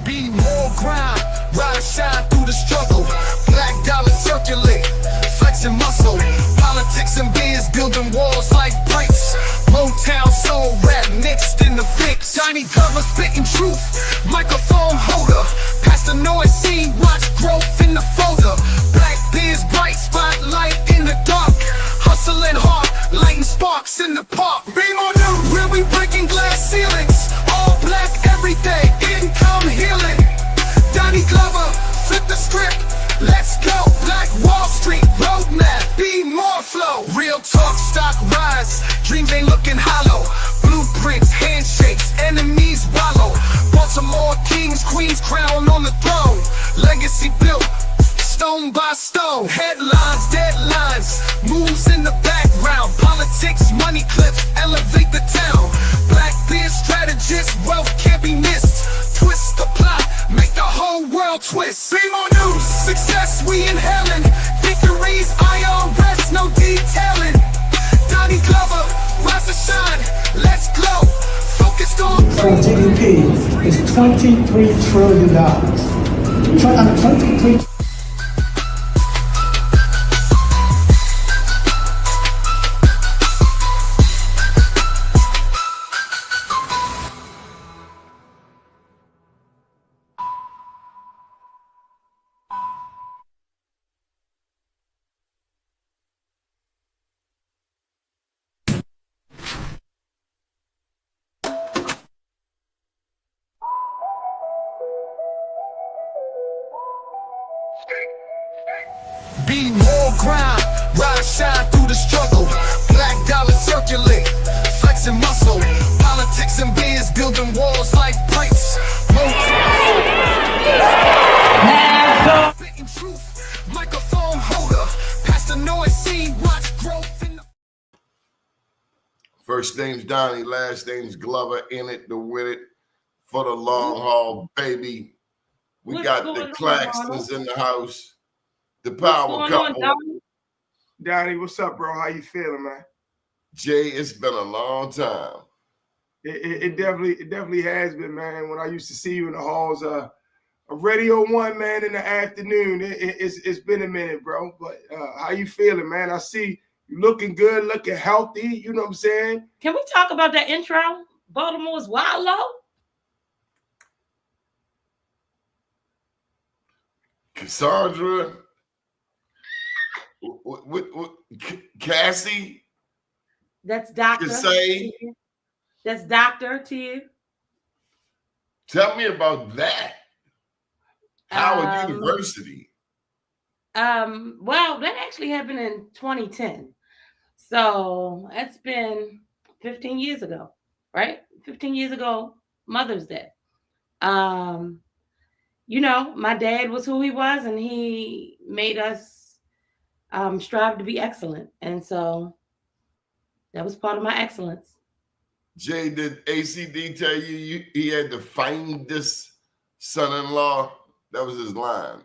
Be more grind, rise, shine through the struggle. Black dollar circulate, flexing muscle. Politics and biz building walls like bricks. Motown soul rap mixed in the fix. Tiny cover spitting truth, microphone holder. Past the noise scene, watch growth in the folder. Black biz bright spotlight in the dark. Hustling hard, lighting sparks in the park. Be more new, where we breaking glass ceilings. All black every day, income healing. Donnie Glover, flip the script, let's go. Black Wall Street roadmap, be more flow. Real talk, stock rise, dreams ain't looking hollow. Blueprints, handshakes, enemies wallow. Baltimore kings, queens crown on the throne. Legacy built, stone by stone. Headlines, deadlines, moves in the background. Politics, money clips, elevate the town. Black beard strategist, wealth can't be missed. Twist the plot, make the whole world twist. Be more news, success we inhaling. Victories, IRS, no detailing. Donnie Glover, rise to shine, let's glow. Focused on GDP is $23 trillion. 23 Be more grind, rise, shine through the struggle. Black dollar circulate, flexing muscle. Politics and biz building walls like bricks. Spitting truth, microphone holder. Past the noise scene, watch growth in the. First name's Doni, last name's Glover, in it to win it for the long haul, baby. We What's got the going on, Claxtons Donald? in the house. The What's power going on, couple. Doni? Donnie, what's up, bro? How you feeling, man? Jay, it's been a long time. It definitely has been, man. When I used to see you in the halls of Radio 1, man, in the afternoon, it's been a minute, bro. But how you feeling, man? I see you looking good, looking healthy. You know what I'm saying? Can we talk about that intro? Baltimore's wild low? Cassandra, what Cassie, That's doctor. CaSay. That's doctor to you. Tell me about that. Howard Um, University. Well, that actually happened in 2010. So that's been 15 years ago, right? 15 years ago, Mother's Day. You know, my dad was who he was, and he made us strive to be excellent. And so that was part of my excellence. Jay, did ACD tell you he had to find this son-in-law? That was his line.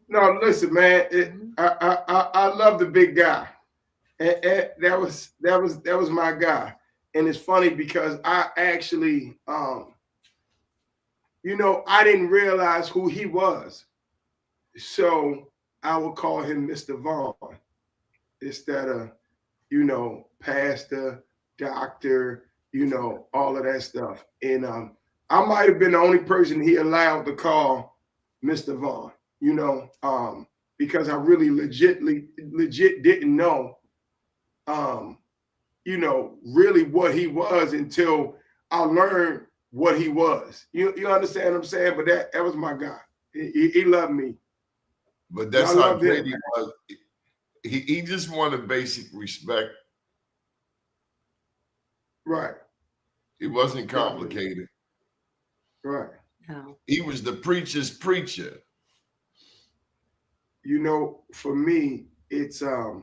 No, listen, man. I love the big guy. And that was my guy. And it's funny because I actually, you know, I didn't realize who he was. So I would call him Mr. Vaughn instead of, you know, pastor, doctor, you know, all of that stuff. And I might have been the only person he allowed to call Mr. Vaughn, you know, because I really legit didn't know, you know, really what he was until I learned what he was. You understand what I'm saying? But that was my guy. He loved me. But that's I how love great him. he was. He just wanted basic respect. Right. It wasn't complicated. Right. No. He was the preacher's preacher. You know, for me, it's I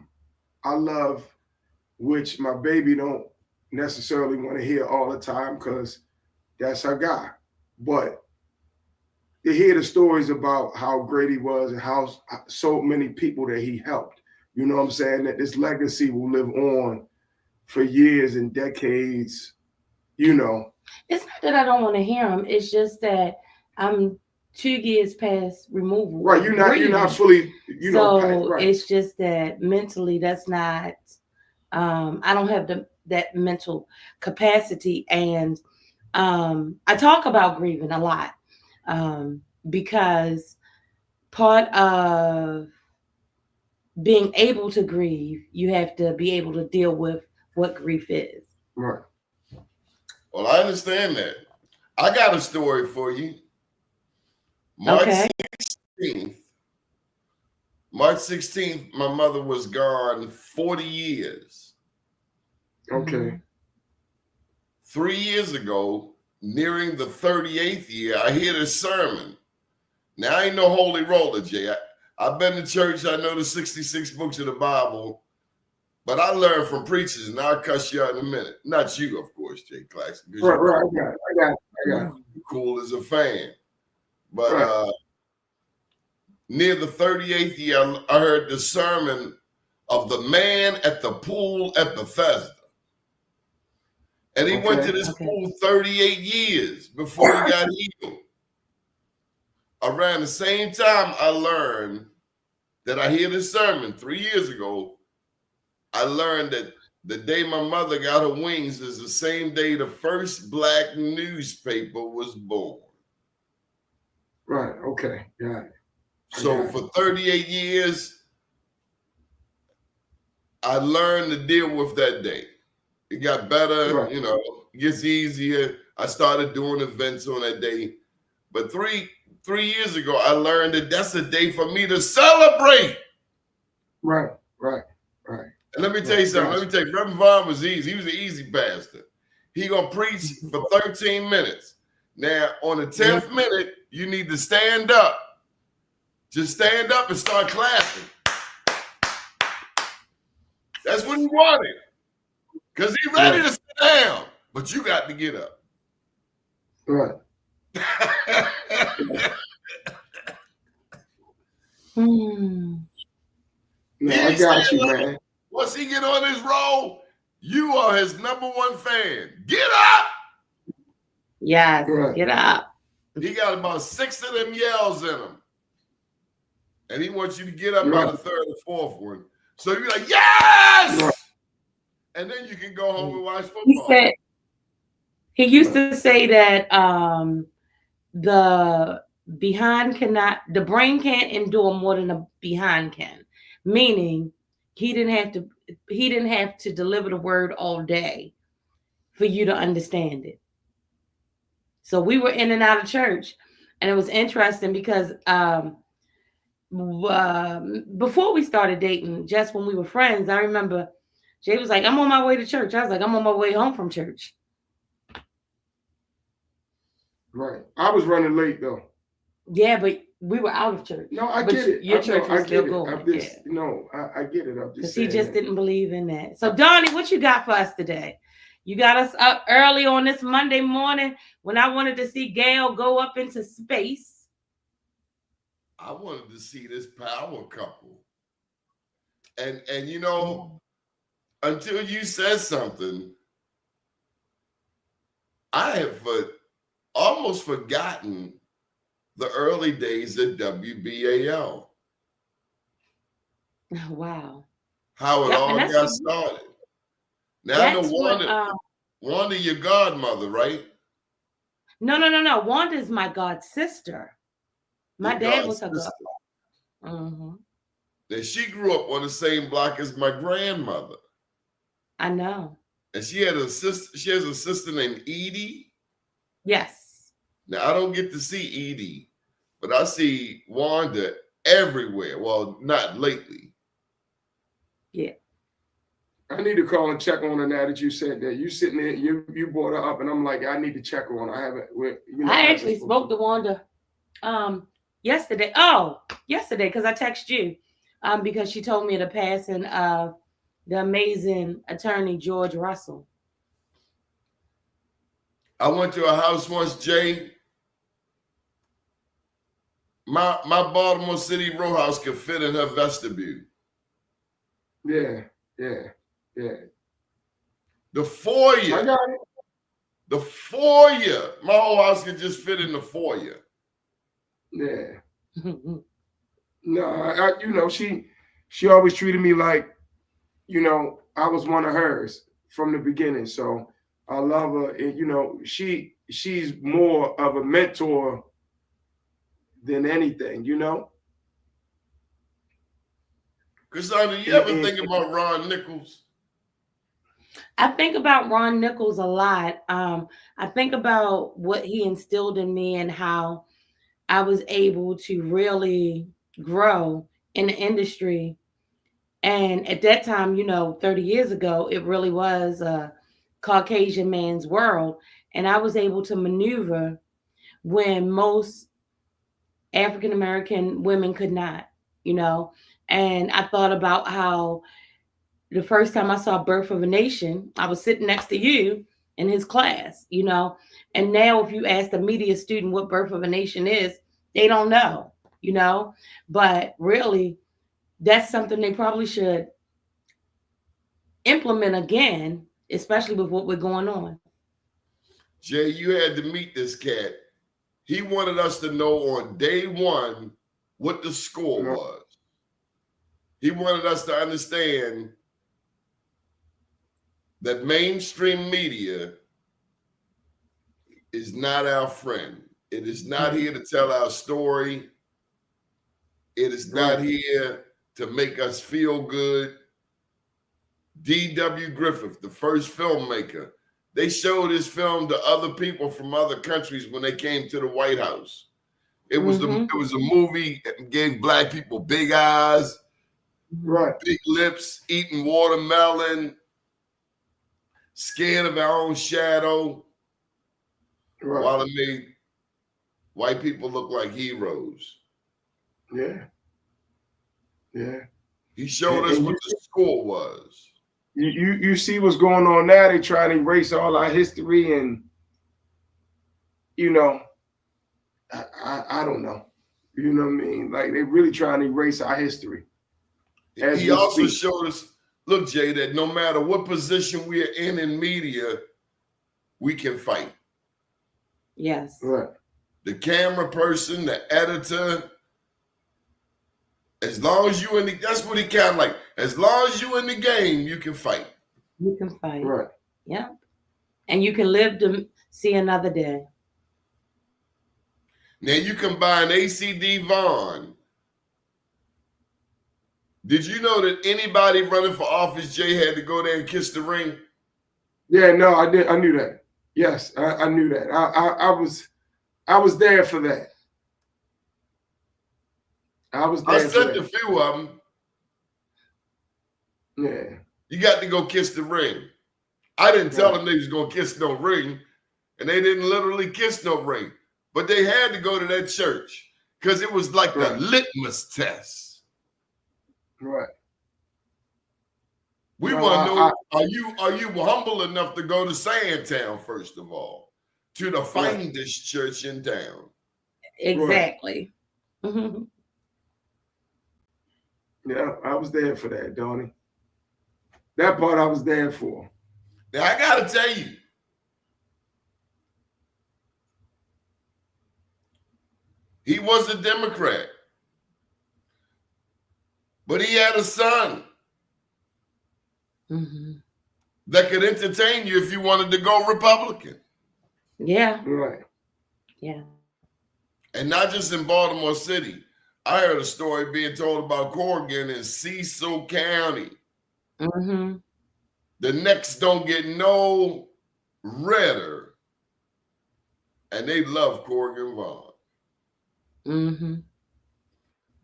love, which my baby don't necessarily want to hear all the time because that's her guy. But to hear the stories about how great he was and how so many people that he helped, you know what I'm saying, that this legacy will live on for years and decades, you know, It's not that I don't want to hear them. It's just that I'm 2 years past removal. Right, you're not fully, so right. It's just that mentally, that's not. I don't have that mental capacity, and I talk about grieving a lot because part of being able to grieve, you have to be able to deal with what grief is. Right. Well, I understand that. I got a story for you. March 16th. March 16th, my mother was gone 40 years. Okay. 3 years ago, nearing the 38th year, I hear this sermon. Now, I ain't no holy roller, Jay. I've been to church. I know the 66 books of the Bible, but I learned from preachers, and I'll cuss you out in a minute. Not you, of course, Jay Claxton. Right. I got it. Cool as a fan. But near the 38th year, I heard the sermon of the man at the pool at Bethesda. And he went to this pool 38 years before he got healed. Around the same time I learned that I hear this sermon 3 years ago, I learned that the day my mother got her wings is the same day the first black newspaper was born. Right, okay, got it. So for 38 years, I learned to deal with that day. It got better, it gets easier. I started doing events on that day. But three years ago, I learned that that's a day for me to celebrate. Right. And let me tell you something. Reverend Vaughn was easy. He was an easy pastor. He gonna preach for 13 minutes. Now, on the 10th minute, you need to stand up. Just stand up and start clapping. That's what he wanted. Because he's ready to sit down. But you got to get up. Right. No, I got you, man. Once he get on his roll, you are his #1 fan. Get up! Yes, get up. He got about 6 of them yells in him. And he wants you to get up by the 3rd or 4th one. So you're like, yes! Right. And then you can go home and watch football. He used to say that the brain can't endure more than the behind can. Meaning he didn't have to deliver the word all day for you to understand it. So we were in and out of church, and it was interesting because before we started dating, just when we were friends, I remember Jay was like, I'm on my way to church. I was like, I'm on my way home from church. Right. I was running late though. Yeah, but we were out of church. No, I get it. Your church was still going. I get it. I'm just because he just didn't believe in that. So, Doni, what you got for us today? You got us up early on this Monday morning when I wanted to see Gail go up into space. I wanted to see this power couple. And until you said something, I have almost forgotten the early days at WBAL. Wow. How it all got started. Now I know Wanda, your godmother, right? No. Wanda is my god sister. My dad was her godmother. Mm-hmm. Then she grew up on the same block as my grandmother. I know. And she had a sister. She has a sister named Edie. Yes. Now I don't get to see Edie, but I see Wanda everywhere. Well, not lately. Yeah. I need to call and check on her now that you said that. You sitting there, you brought her up, and I'm like, I need to check her on her. I haven't. I actually spoke to Wanda yesterday. Yesterday, because I texted you because she told me the passing of the amazing attorney George Russell. I went to a house once, Jay. My Baltimore City row house could fit in her vestibule. Yeah. The foyer. I got it. The foyer. My whole house could just fit in the foyer. Yeah. No, you know, she always treated me like, you know, I was one of hers from the beginning. So I love her. And, you know, she's more of a mentor than anything, you know. Cassandra, you ever think about Ron Nichols? I think about Ron Nichols a lot. I think about what he instilled in me and how I was able to really grow in the industry. And at that time, you know, 30 years ago, it really was a Caucasian man's world. And I was able to maneuver when most African American women could not, you know. And I thought about how the first time I saw Birth of a Nation, I was sitting next to you in his class, you know. And now, if you ask a media student what Birth of a Nation is, they don't know, you know. But really, that's something they probably should implement again, especially with what we're going on. Jay, you had to meet this cat. He wanted us to know on day one what the score was. He wanted us to understand that mainstream media is not our friend. It is not here to tell our story. It is not here to make us feel good. D.W. Griffith, the first filmmaker, they showed his film to other people from other countries when they came to the White House. It was it was a movie that gave black people big eyes, big lips, eating watermelon, scared of our own shadow, while it made white people look like heroes. Yeah. Yeah. He showed us what the score was. You see what's going on now. They try to erase all our history, and you know, I don't know. You know what I mean? Like they really trying to erase our history. He also showed us, look, Jay, that no matter what position we are in media, we can fight. Yes. Right. The camera person, the editor, as long as you in the, that's what he kind of like. As long as you in the game, you can fight. You can fight. Right. Yeah. And you can live to see another day. Now you combine CaSay Vaughn. Did you know that anybody running for office, Jay, had to go there and kiss the ring? Yeah, no, I did. I knew that. Yes, I knew that. I was there for that. I sent a few of them. Yeah. You got to go kiss the ring. I didn't tell them they was going to kiss no ring, and they didn't literally kiss no ring. But they had to go to that church because it was like the litmus test. Right. We want to know, are you humble enough to go to Sandtown, first of all, to the finest church in town? Exactly. Right. Yeah, I was there for that, Doni. That part I was there for. Now, I got to tell you, he was a Democrat, but he had a son that could entertain you if you wanted to go Republican. Yeah. Right. Yeah. And not just in Baltimore City. I heard a story being told about Corrigan in Cecil County. The necks don't get no redder, and they love Corrigan Vaughn.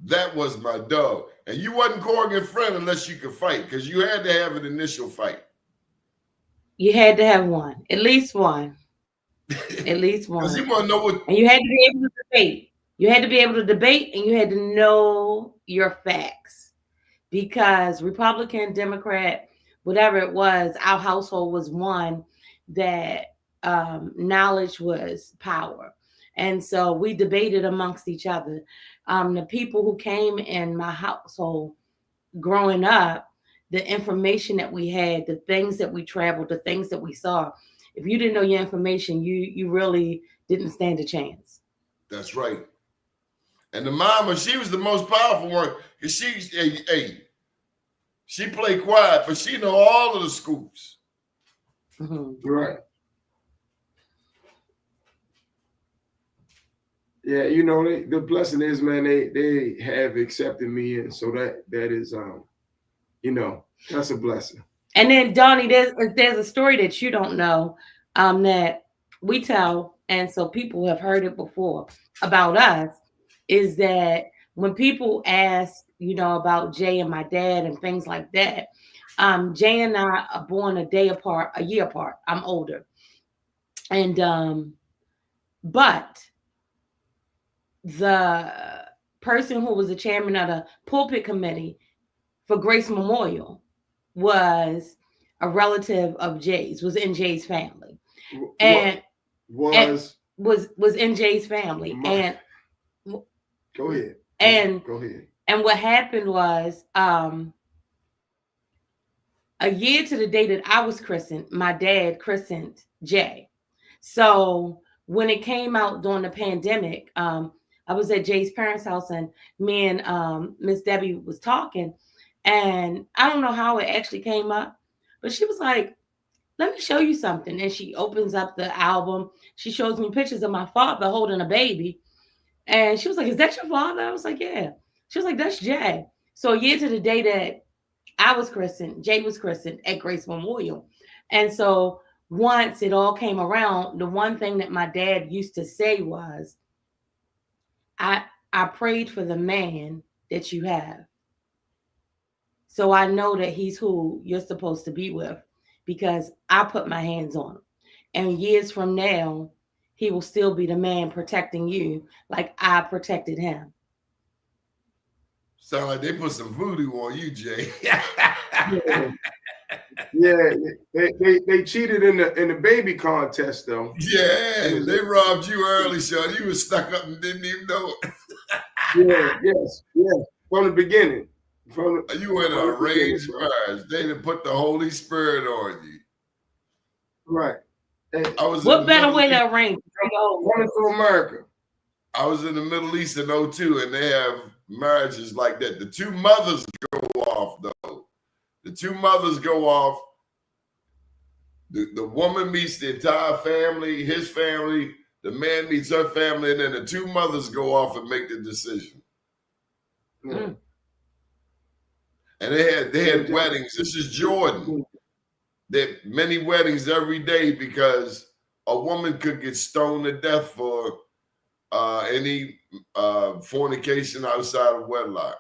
That was my dog. And you wasn't Corrigan friend unless you could fight, because you had to have an initial fight. You had to have one, at least one. At least one. Because you want to know what. And you had to be able to debate. You had to be able to debate, and you had to know your facts. Because Republican, Democrat, whatever it was, our household was one that knowledge was power. And so we debated amongst each other. The people who came in my household growing up, the information that we had, the things that we traveled, the things that we saw, if you didn't know your information, you really didn't stand a chance. That's right. And the mama, she was the most powerful one because she played quiet, but she know all of the scoops. Right. Yeah, you know, the blessing is, man, they have accepted me, and so that is you know, that's a blessing. And then Doni, there's a story that you don't know, that we tell, and so people have heard it before about us, is that when people ask, you know, about Jay and my dad and things like that, Jay and I are born a year apart. I'm older. And but the person who was the chairman of the pulpit committee for Grace Memorial was a relative of Jay's, was in Jay's family, and was in Jay's family. And go ahead. And go ahead. And what happened was, a year to the day that I was christened, my dad christened Jay. So when it came out during the pandemic, I was at Jay's parents' house, and me and Miss Debbie was talking, and I don't know how it actually came up, but she was like, "Let me show you something." And she opens up the album. She shows me pictures of my father holding a baby, and she was like, "Is that your father?" I was like, "Yeah." She was like, "That's Jay." So a year to the day that I was christened, Jay was christened at Grace Memorial. And so once it all came around, the one thing that my dad used to say was, I prayed for the man that you have. So I know that he's who you're supposed to be with, because I put my hands on him. And years from now, he will still be the man protecting you like I protected him. Sound like they put some voodoo on you, Jay. Yeah, they cheated in the baby contest though. Yeah, they robbed you early, Sean. You was stuck up and didn't even know it. Yes, from the beginning. You went on a arranged marriage. They didn't put the Holy Spirit on you. Right. What better way to arrange? Coming to America. I was in the Middle East in 2002, and they have marriages like that. The two mothers go off, though. The two mothers go off. The woman meets the entire family, his family. The man meets her family, and then the two mothers go off and make the decision. Mm. And they had weddings. This is Jordan. There are many weddings every day because a woman could get stoned to death for any fornication outside of wedlock.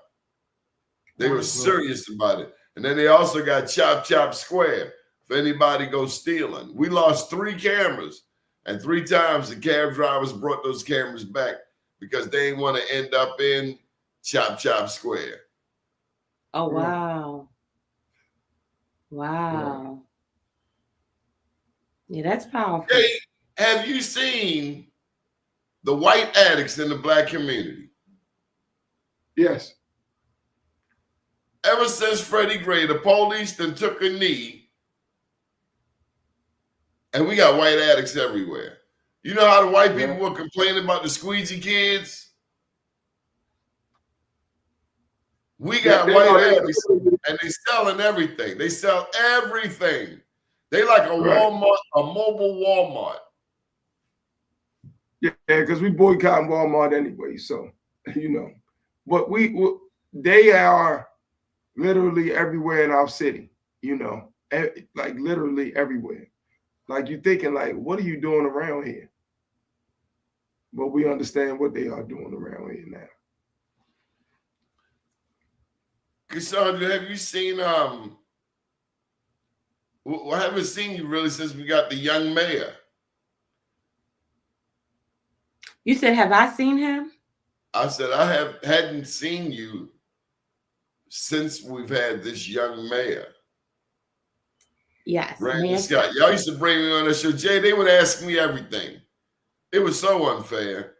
They were serious about it. And then they also got chop square if anybody goes stealing. We lost 3 cameras, and 3 times the cab drivers brought those cameras back because they didn't want to end up in chop square. Oh, wow. Wow. Yeah, that's powerful. Hey, have you seen the white addicts in the black community? Yes. Ever since Freddie Gray, the police then took a knee, and we got white addicts everywhere. You know how the white people were complaining about the squeegee kids? We got white addicts, and they selling everything. They sell everything. They like a Walmart, a mobile Walmart. Yeah, because we boycotting Walmart anyway, so you know. But they are literally everywhere in our city, you know, like literally everywhere. Like you're thinking, like, what are you doing around here? But we understand what they are doing around here now. Cassandra, have you seen I haven't seen you really since we got the young mayor. You said, have I seen him? I said I hadn't seen you since we've had this young mayor. Yes. Randy Scott. Y'all used to bring me on the show. Jay, they would ask me everything. It was so unfair.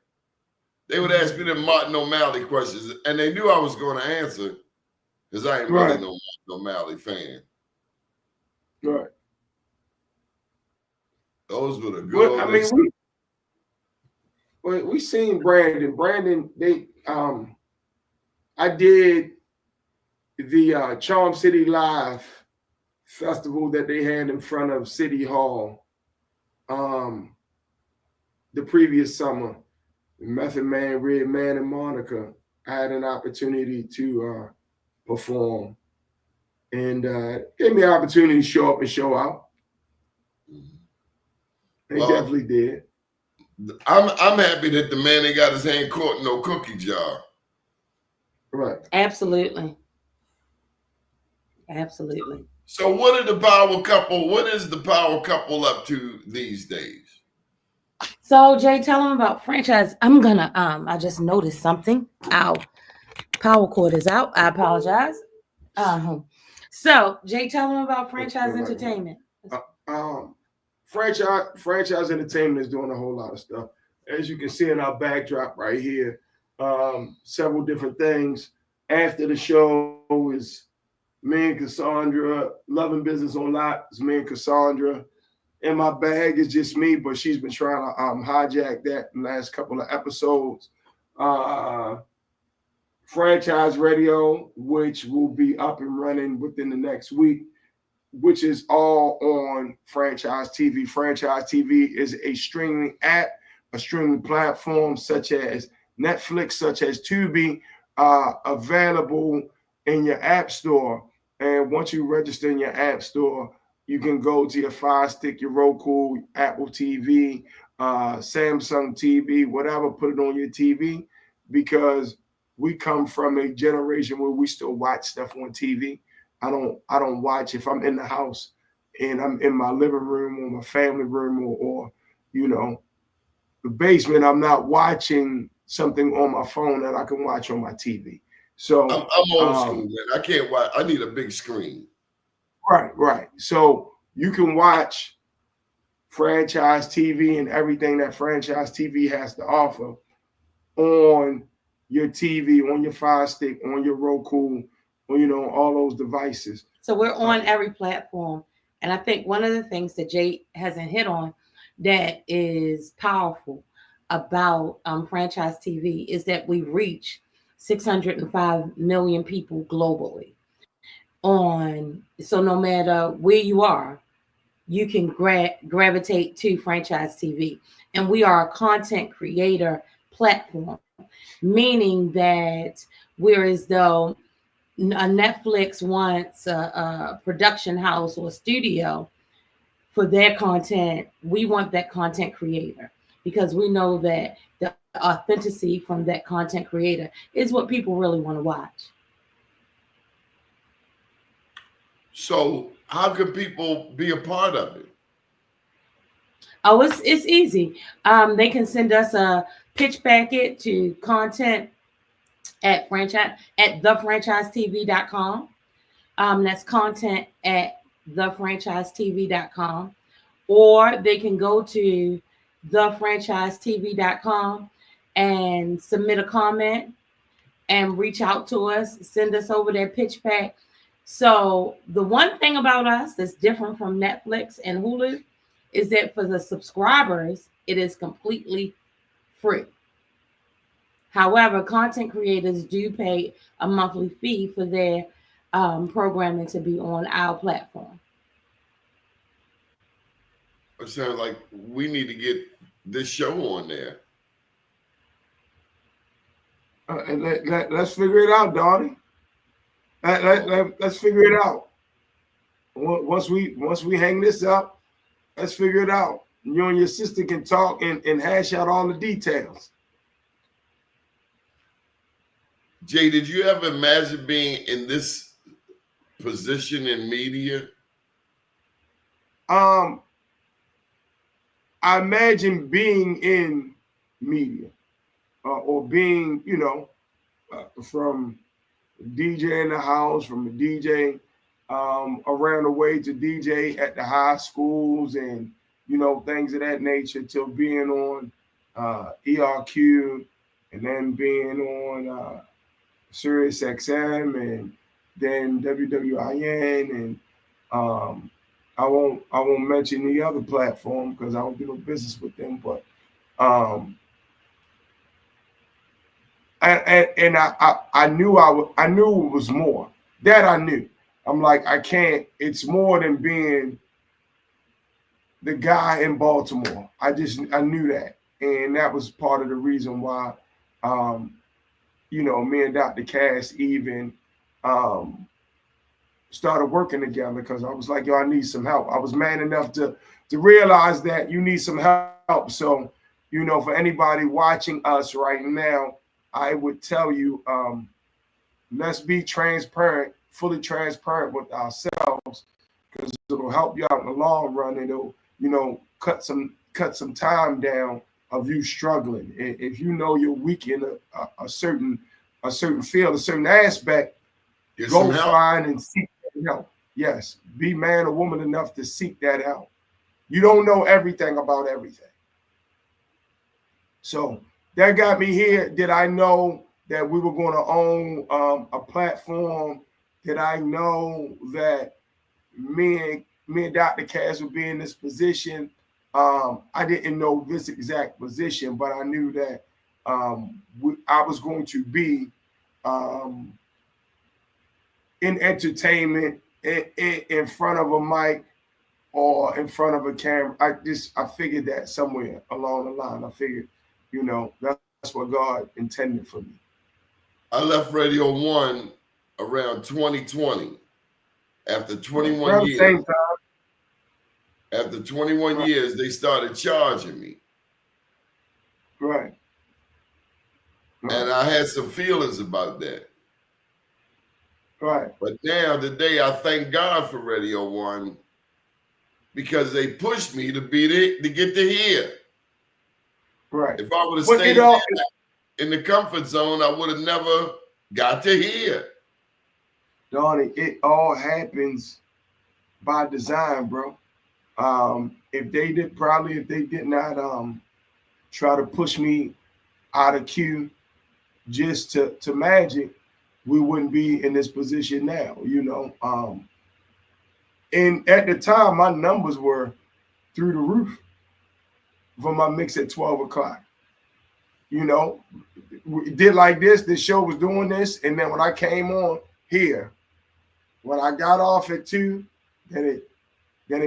They would ask me the Martin O'Malley questions, and they knew I was going to answer because I ain't really no Martin O'Malley fan. Right. The those were the good Well, old I mean, days. we seen Brandon. Brandon, I did the Charm City Live festival that they had in front of City Hall the previous summer. Method Man, Red Man, and Monica. I had an opportunity to perform, and gave me an opportunity to show up and show out. They Well, definitely did. I'm happy that the man ain't got his hand caught in no cookie jar. Right. Absolutely. Absolutely. So what is the power couple up to these days? So Jay, tell them about franchise. I'm gonna I just noticed something. Ow. Power cord is out. I apologize. So Jay, tell them about franchise entertainment. Franchise entertainment is doing a whole lot of stuff. As you can see in our backdrop right here, several different things. After the show is me and Cassandra. Loving Business on Lot is me and Cassandra. In my bag is just me, but she's been trying to hijack that in the last couple of episodes. Franchise Radio, which will be up and running within the next week, which is all on Franchise TV. Franchise TV is a streaming app, a streaming platform such as Netflix, such as Tubi, available in your app store. And once you register in your app store, you can go to your Fire Stick, your Roku, Apple TV, Samsung TV, whatever, put it on your TV, because we come from a generation where we still watch stuff on TV. I don't watch if I'm in the house and I'm in my living room or my family room or the basement. I'm not watching something on my phone that I can watch on my TV. So I'm old school, man. I can't watch. I need a big screen. Right. So you can watch Franchise TV and everything that Franchise TV has to offer on your TV, on your Fire Stick, on your Roku, or all those devices. So we're on every platform. And I think one of the things that Jay hasn't hit on that is powerful about Franchise TV is that we reach 605 million people globally. So no matter where you are, you can gravitate to Franchise TV. And we are a content creator platform, meaning that whereas though a Netflix wants a production house or a studio for their content, we want that content creator, because we know that the authenticity from that content creator is what people really want to watch. So how can people be a part of it? Oh, it's easy. They can send us a pitch packet to content at thefranchisetv.com. That's content at thefranchisetv.com. Or they can go to thefranchisetv.com and submit a comment and reach out to us, send us over their pitch pack. So the one thing about us that's different from Netflix and Hulu is that for the subscribers, it is completely free. However, content creators do pay a monthly fee for their programming to be on our platform. It sounds like we need to get this show on there. Let's figure it out, Doni. Let's figure it out. Once we hang this up, let's figure it out. You and your sister can talk and hash out all the details. Jay, did you ever imagine being in this position in media? I imagine being in media or being, from DJ in the house, from a DJ around the way to DJ at the high schools and, things of that nature, till being on ERQ and then being on Sirius XM and then WWIN and I won't mention the other platform because I don't do no business with them. But and I knew I knew it was more. That I knew. I'm like, I can't. It's more than being the guy in Baltimore. I knew that, and that was part of the reason why, you know, me and Dr. Cass even started working together, because I was like, yo, I need some help. I was man enough to realize that you need some help. So, you know, for anybody watching us right now, I would tell you, let's be transparent, fully transparent with ourselves, because it'll help you out in the long run. It'll, you know, cut some time down of you struggling. If you know you're weak in a certain field, a certain aspect, go find and seek help. Yes, be man or woman enough to seek that help. You don't know everything about everything. So that got me here. Did I know that we were going to own a platform? Did I know that me and Dr. Cass would be in this position? I didn't know this exact position, but I knew that I was going to be in entertainment, in front of a mic or in front of a camera. I figured that somewhere along the line. I figured, you know, that's what God intended for me. I left Radio 1 around 2020. After 21 years. Same time. After 21 years, they started charging me. Right. And I had some feelings about that. Right. But now today, I thank God for Radio 1, because they pushed me to get to here. Right. If I would have stayed in the comfort zone, I would have never got to here. Doni, it all happens by design, bro. If they did not try to push me out of queue just to Magic, we wouldn't be in this position now, you know. And at the time, my numbers were through the roof for my mix at 12 o'clock. You know, we did like this. This show was doing this, and then when I came on here, when I got off at 2, then it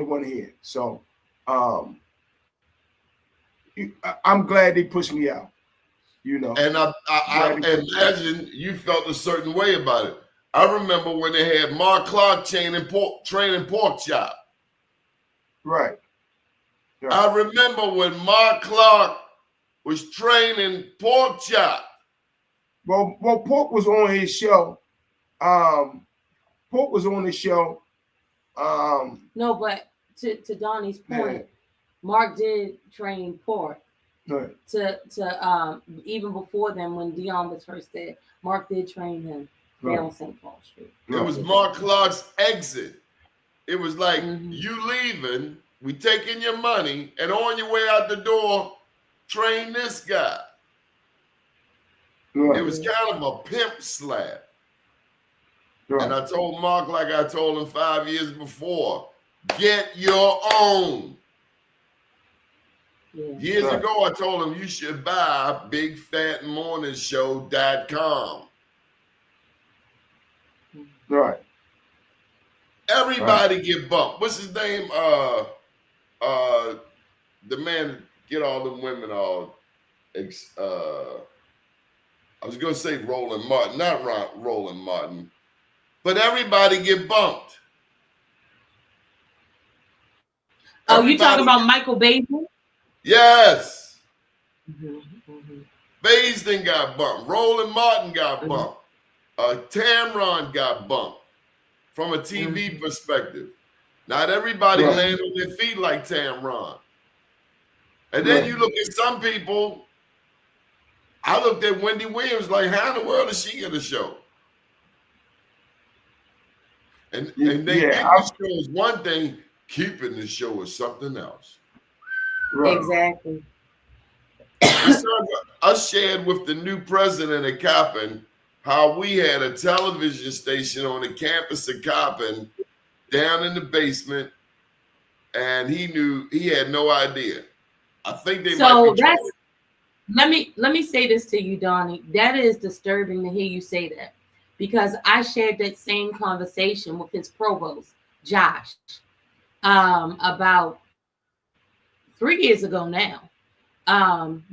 went here. So I'm glad they pushed me out. You know, and I imagine you felt a certain way about it. I remember when they had Mark Clark training pork chop. Right. I remember when Mark Clark was training pork chop. Well, Pork was on his show. Pork was on the show. No, but to Donnie's point, Mark did train Pork. Right. To even before then, when Dion was first there, Mark did train him there on St. Paul Street. It was Mark Clark's exit. It was like, you leaving, we taking your money, and on your way out the door, train this guy. Right. It was kind of a pimp slap. Right. And I told Mark, like I told him 5 years before, get your own. Yeah. Years ago, I told him you should buy bigfatmorningshow.com. Right. Everybody get bumped. What's his name? The man get all them women all. I was gonna say Roland Martin, not Roland Martin, but everybody get bumped. Oh, you talking about Michael Baisden? Yes. Baisden got bumped. Roland Martin got bumped. Tamron got bumped from a TV perspective. Not everybody land on their feet like Tamron. And then you look at some people. I looked at Wendy Williams like, how in the world is she going to show? And they think the show is one thing, keeping the show is something else. Right. Exactly. I shared with the new president of Coppin how we had a television station on the campus of Coppin down in the basement and he had no idea. I think they So might be trying. let me say this to you, Donnie. That is disturbing to hear you say that, because I shared that same conversation with his provost, Josh, about 3 years ago now.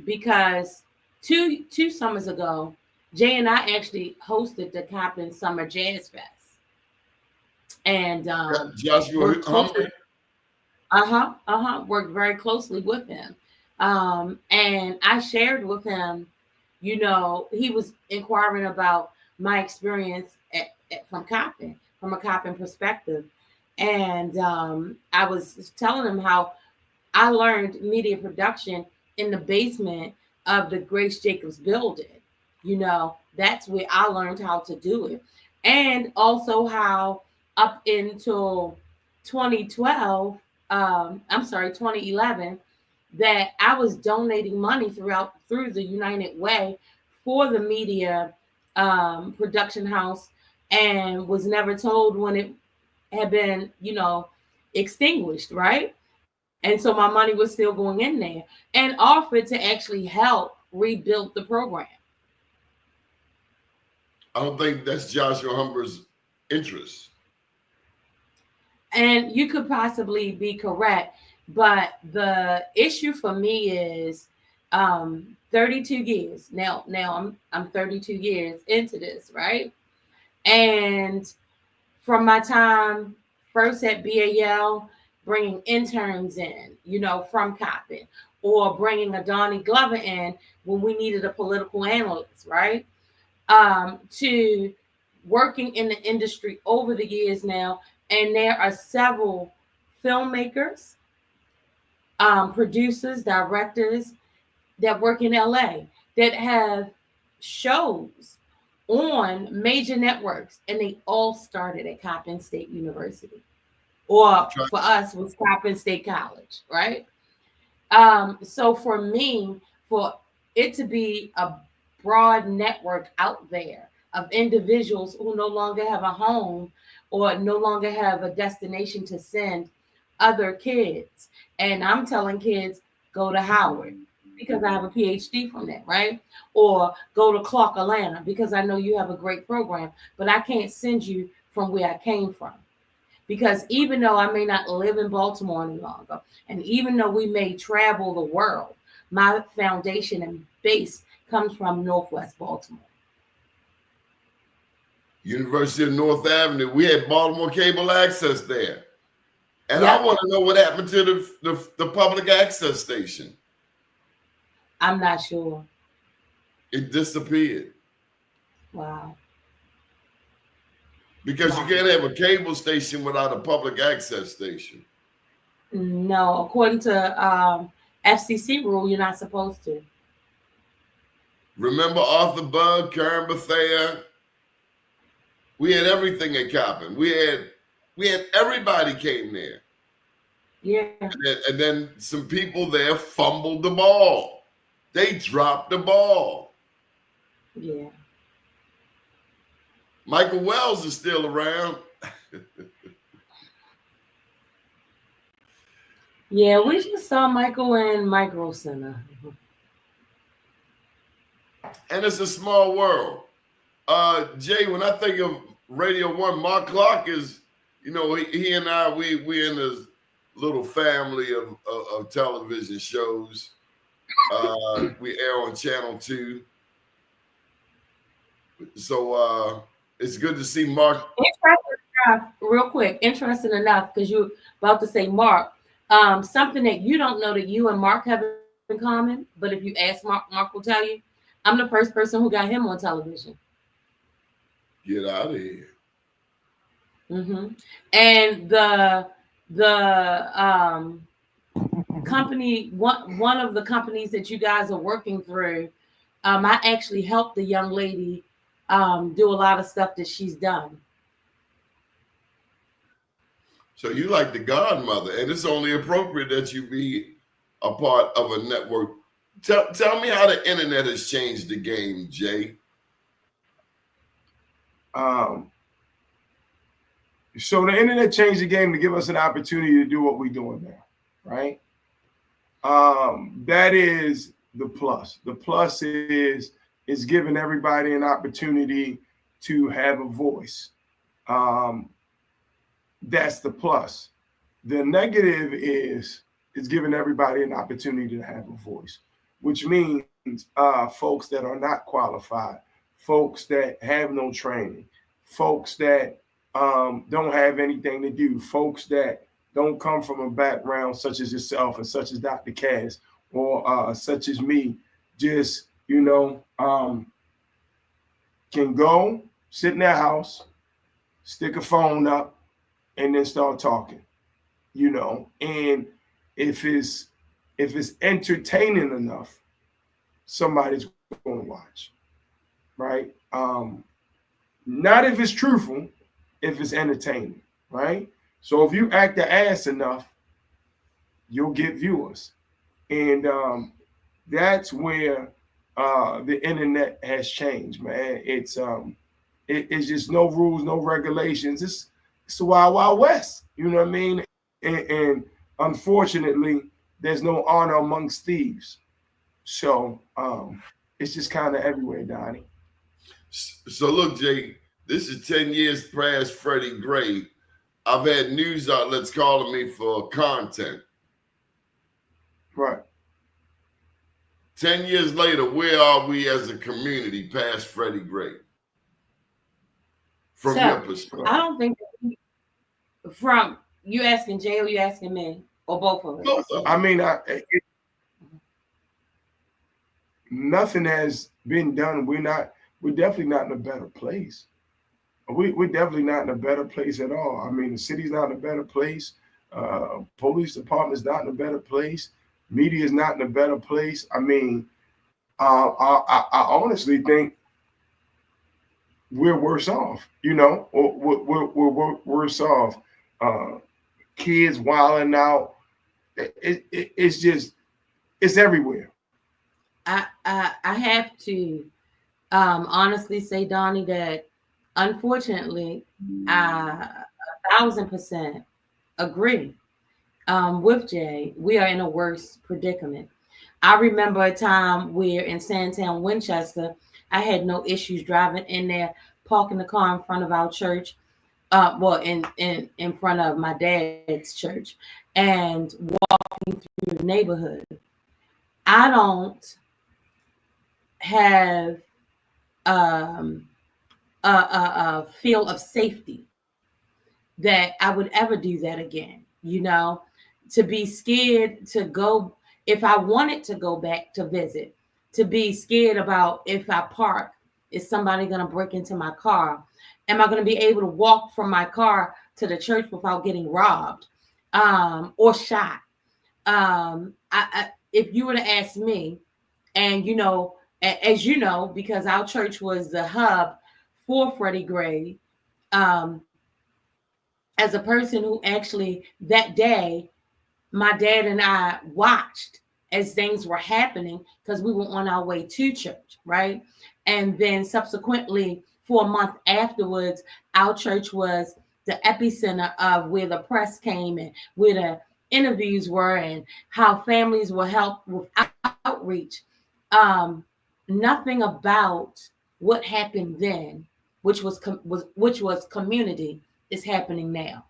Because two summers ago, Jay and I actually hosted the Coppin Summer Jazz Fest, and Joshua Humphrey. worked very closely with him. And I shared with him, he was inquiring about my experience from a Coppin perspective. And I was telling him how I learned media production in the basement of the Grace Jacobs building. That's where I learned how to do it. And also how up until 2012, 2011, that I was donating money through the United Way for the media production house, and was never told when it had been, extinguished, right? And so my money was still going in there, and offered to actually help rebuild the program. I don't think that's Joshua Humber's interest. And you could possibly be correct, but the issue for me is 32 years. Now I'm 32 years into this, right? And from my time first at BAL, bringing interns in, from Coppin, or bringing a Doni Glover in when we needed a political analyst, right? To working in the industry over the years now. And there are several filmmakers, producers, directors that work in LA that have shows on major networks, and they all started at Coppin State University, or for us was Coppin State College, right? So for me, for it to be a broad network out there of individuals who no longer have a home or no longer have a destination to send other kids. And I'm telling kids, go to Howard because I have a PhD from that, right? Or go to Clark Atlanta because I know you have a great program, but I can't send you from where I came from. Because even though I may not live in Baltimore any longer, and even though we may travel the world, my foundation and base comes from Northwest Baltimore. University of North Avenue. We had Baltimore cable access there. And I want to know what happened to the public access station. I'm not sure. It disappeared. Wow. Because you can't have a cable station without a public access station. No, according to FCC rule, you're not supposed to. Remember Arthur Bug, Karen Bethea? We had everything at Coppin. We had everybody came there. Yeah. And then some people there fumbled the ball. They dropped the ball. Yeah. Michael Wells is still around. Yeah, we just saw Michael in Micro Center. And it's a small world. Jay, when I think of Radio 1, Mark Clark is, he and I, we in this little family of television shows. We air on Channel 2. So it's good to see Mark. Interesting enough, because you're about to say Mark, something that you don't know that you and Mark have in common, but if you ask Mark will tell you, I'm the first person who got him on television. Get out of here. Mm-hmm. And the company, one of the companies that you guys are working through, I actually helped the young lady do a lot of stuff that she's done. So you like the godmother, and it's only appropriate that you be a part of a network. Tell me how the internet has changed the game, Jay. So the internet changed the game to give us an opportunity to do what we're doing now, right? That is the plus. The plus is giving everybody an opportunity to have a voice. That's the plus. The negative is giving everybody an opportunity to have a voice, which means folks that are not qualified, folks that have no training, folks that don't have anything to do, folks that don't come from a background such as yourself and such as Dr. Cass or such as me, just, can go sit in their house, stick a phone up, and then start talking, and if it's entertaining enough, somebody's going to watch, right? Not if it's truthful, if it's entertaining, right? So if you act the ass enough, you'll get viewers, and that's where the internet has changed, man. It's just no rules, no regulations. It's the wild, wild west. You know what I mean? And unfortunately, there's no honor amongst thieves. So it's just kind of everywhere, Donnie. So look, Jay, this is 10 years past Freddie Gray. I've had news outlets calling me for content. Right. 10 years later, where are we as a community past Freddie Gray? From your perspective. I don't think from you asking Jay or you asking me or both of us. Both of them. I mean, nothing has been done. We're definitely not in a better place. We're definitely not in a better place at all. I mean, the city's not in a better place. Police department's not in a better place. Media is not in a better place. I mean, I honestly think we're worse off, or we're worse off. Kids wilding out. It's just, it's everywhere. I have to honestly say, Donnie, that unfortunately, I 1,000% agree with Jay. We are in a worse predicament. I remember a time where in Sandtown, Winchester, I had no issues driving in there, parking the car in front of our church, in front of my dad's church, and walking through the neighborhood. I don't have a feel of safety that I would ever do that again. To be scared to go, if I wanted to go back to visit, to be scared about if I park, is somebody going to break into my car? Am I going to be able to walk from my car to the church without getting robbed or shot? If you were to ask me, and as you know, because our church was the hub for Freddie Gray, as a person who actually that day, my dad and I watched as things were happening because we were on our way to church, right? And then subsequently, for a month afterwards, our church was the epicenter of where the press came and where the interviews were and how families were helped with outreach. Nothing about what happened then, which was community, is happening now.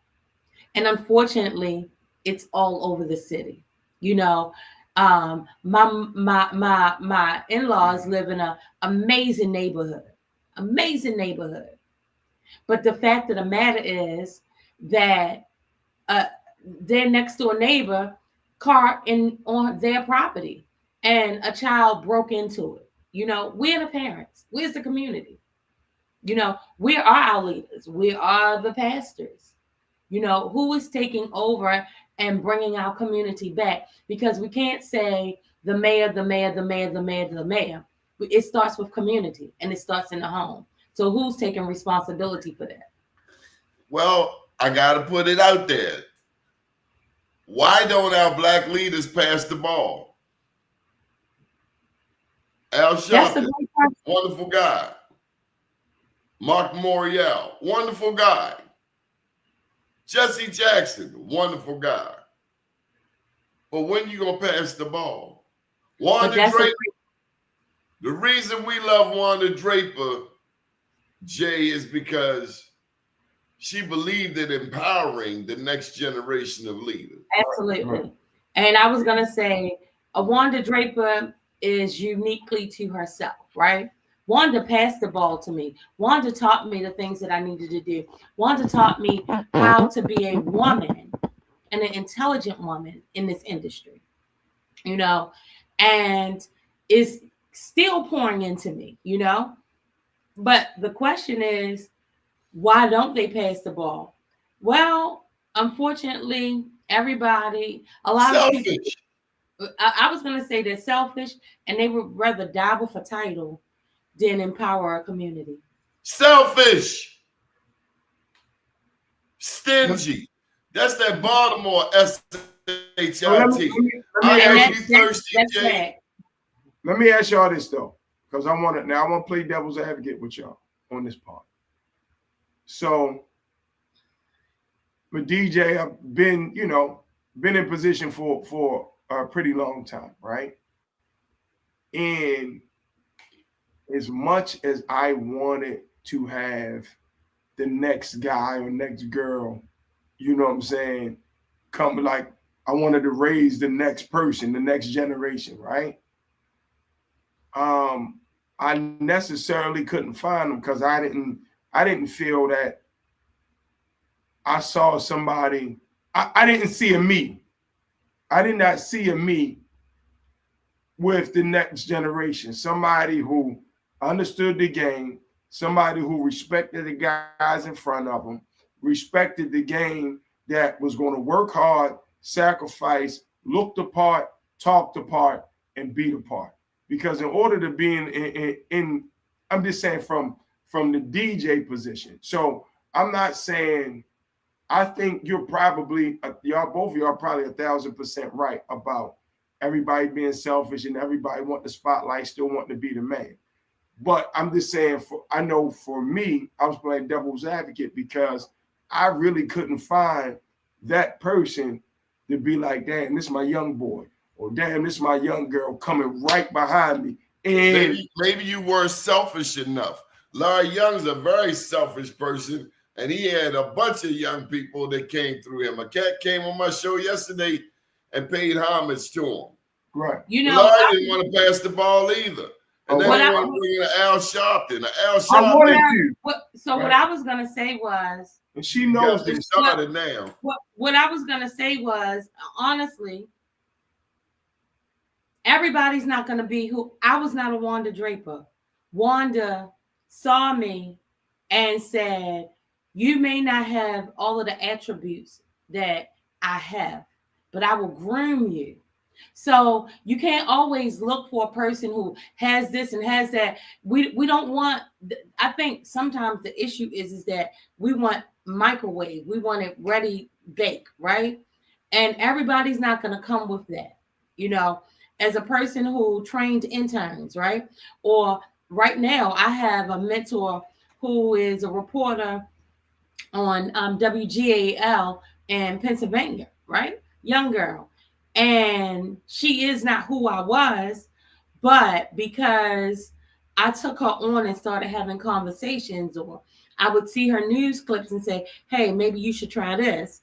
And unfortunately, it's all over the city. My in-laws live in an amazing neighborhood. But the fact of the matter is that their next door neighbor car on their property and a child broke into it. We're the parents. Where's the community? We are our leaders. We are the pastors. Who is taking over and bringing our community back? Because we can't say the mayor. It starts with community and it starts in the home. So who's taking responsibility for that? Well, I got to put it out there. Why don't our black leaders pass the ball? Al Sharpton, wonderful guy. Mark Morial, wonderful guy. Jesse Jackson, wonderful guy. But when you gonna pass the ball? Wanda Draper. The reason we love Wanda Draper, Jay, is because she believed in empowering the next generation of leaders. Absolutely. And I was gonna say, Wanda Draper is uniquely to herself, right? Wanda passed the ball to me. Wanda taught me the things that I needed to do. Wanda taught me how to be a woman and an intelligent woman in this industry, you know, and is still pouring into me, you know. But the question is, why don't they pass the ball? Well, unfortunately, everybody, a lot of people, I was going to say they're selfish and they would rather dabble for title than empower our community. Selfish, stingy. That's that Baltimore S-H-I-T. Let me ask y'all this though, because I want to play devil's advocate with y'all on this part. So, with DJ, I've been in position for a pretty long time, right? And as much as I wanted to have the next guy or next girl, you know what I'm saying, come, like I wanted to raise the next person, the next generation, right? I necessarily couldn't find them because I didn't feel that I saw somebody. I didn't see a me. I did not see a me with the next generation. Somebody who understood the game, somebody who respected the guys in front of them, respected the game, that was going to work hard, sacrifice, look the part, talk the part, and be the part. Because in order to be in I'm just saying from the DJ position. So I'm not saying, I think you're probably, both of y'all are probably 1,000% right about everybody being selfish and everybody want the spotlight, still wanting to be the man. But I'm just saying, I know for me, I was playing devil's advocate because I really couldn't find that person to be like, damn, this is my young boy, or damn, this is my young girl coming right behind me. And maybe you weren't selfish enough. Larry Young's a very selfish person, and he had a bunch of young people that came through him. A cat came on my show yesterday and paid homage to him. Right. You know, Larry didn't want to pass the ball either. And then they want to bring in Al Sharpton. What I was going to say was, and she knows this. Started now. What I was going to say was, honestly, everybody's not going to be who. I was not a Wanda Draper. Wanda saw me and said, you may not have all of the attributes that I have, but I will groom you. So you can't always look for a person who has this and has that. We don't want, I think sometimes the issue is that we want microwave. We want it ready bake, right? And everybody's not going to come with that. You know, as a person who trained interns, right? Or right now I have a mentor who is a reporter on WGAL in Pennsylvania, right? Young girl. And she is not who I was, but because I took her on and started having conversations, or I would see her news clips and say, hey, maybe you should try this.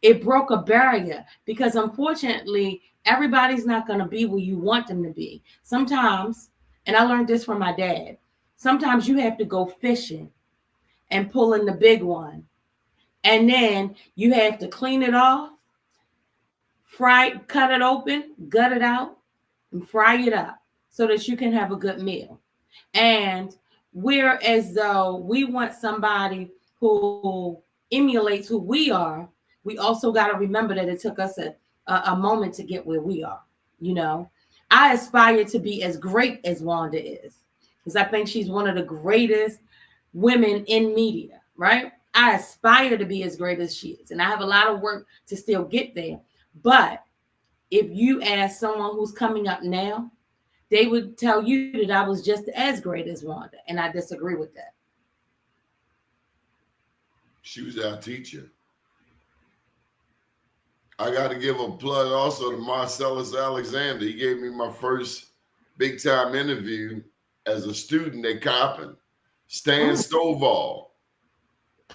It broke a barrier because unfortunately, everybody's not going to be where you want them to be. Sometimes, and I learned this from my dad, sometimes you have to go fishing and pull in the big one. And then you have to clean it off, cut it open, gut it out, and fry it up so that you can have a good meal. And we're as though we want somebody who emulates who we are. We also got to remember that it took us a moment to get where we are. You know, I aspire to be as great as Wanda is, because I think she's one of the greatest women in media, right? I aspire to be as great as she is, and I have a lot of work to still get there. But if you ask someone who's coming up now, they would tell you that I was just as great as Wanda, and I disagree with that. She was our teacher. I got to give a plug also to Marcellus Alexander. He gave me my first big time interview as a student at Coppin. Stan Stovall,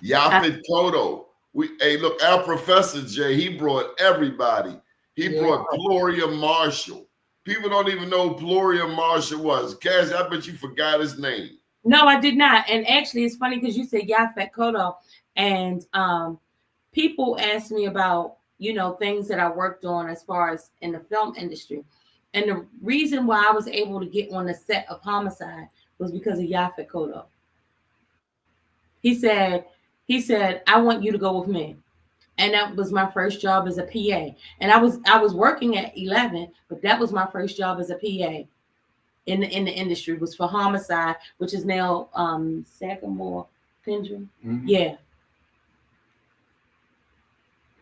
Yaphet Koto. Hey, look, our professor Jay, he brought everybody. He brought Gloria Marshall. People don't even know who Gloria Marshall was. Cass, I bet you forgot his name. No, I did not. And actually, it's funny because you said Yaphet Koto, and people ask me about, you know, things that I worked on as far as in the film industry. And the reason why I was able to get on the set of Homicide was because of Yaphet Koto. He said, I want you to go with me. And that was my first job as a PA. And I was working at 11, but that was my first job as a PA in the industry, was for Homicide, which is now Sagamore Pendrin. Yeah.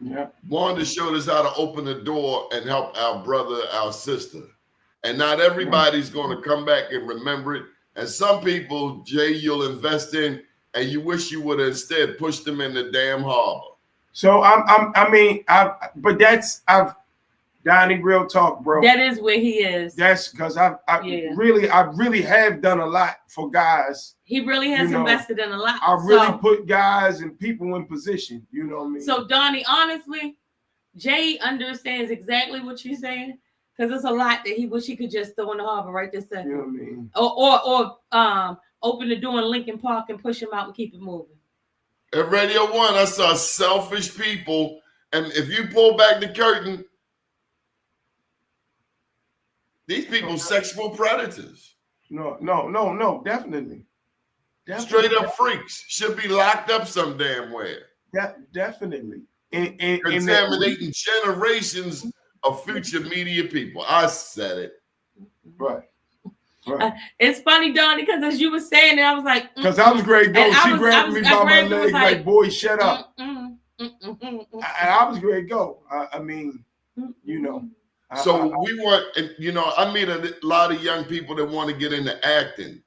Yeah. Wanda showed us how to open the door and help our brother, our sister. And not everybody's going to come back and remember it. And some people, Jay, you'll invest in, and you wish you would have instead pushed them in the damn harbor. So but I've Donnie, real talk, bro. That is where he is. That's because I really have done a lot for guys. He really has invested in a lot. I really put guys and people in position. You know what I mean? So Donnie, honestly, Jay understands exactly what you're saying, because there's a lot that he wish he could just throw in the harbor right this second. You know what I mean? Or open the door in Lincoln Park and push him out and keep it moving. At Radio 1, I saw selfish people, and if you pull back the curtain, these people sexual predators. No, definitely. Straight up freaks. Should be locked up some damn way. Definitely. Contaminating generations of future media people. I said it. Right. It's funny, Donnie, because as you were saying it, I was like, because I was great go. She grabbed me by my leg like, boy, shut up. And I was great go. I mean, you know. So we want, you know, I meet a lot of young people that want to get into acting.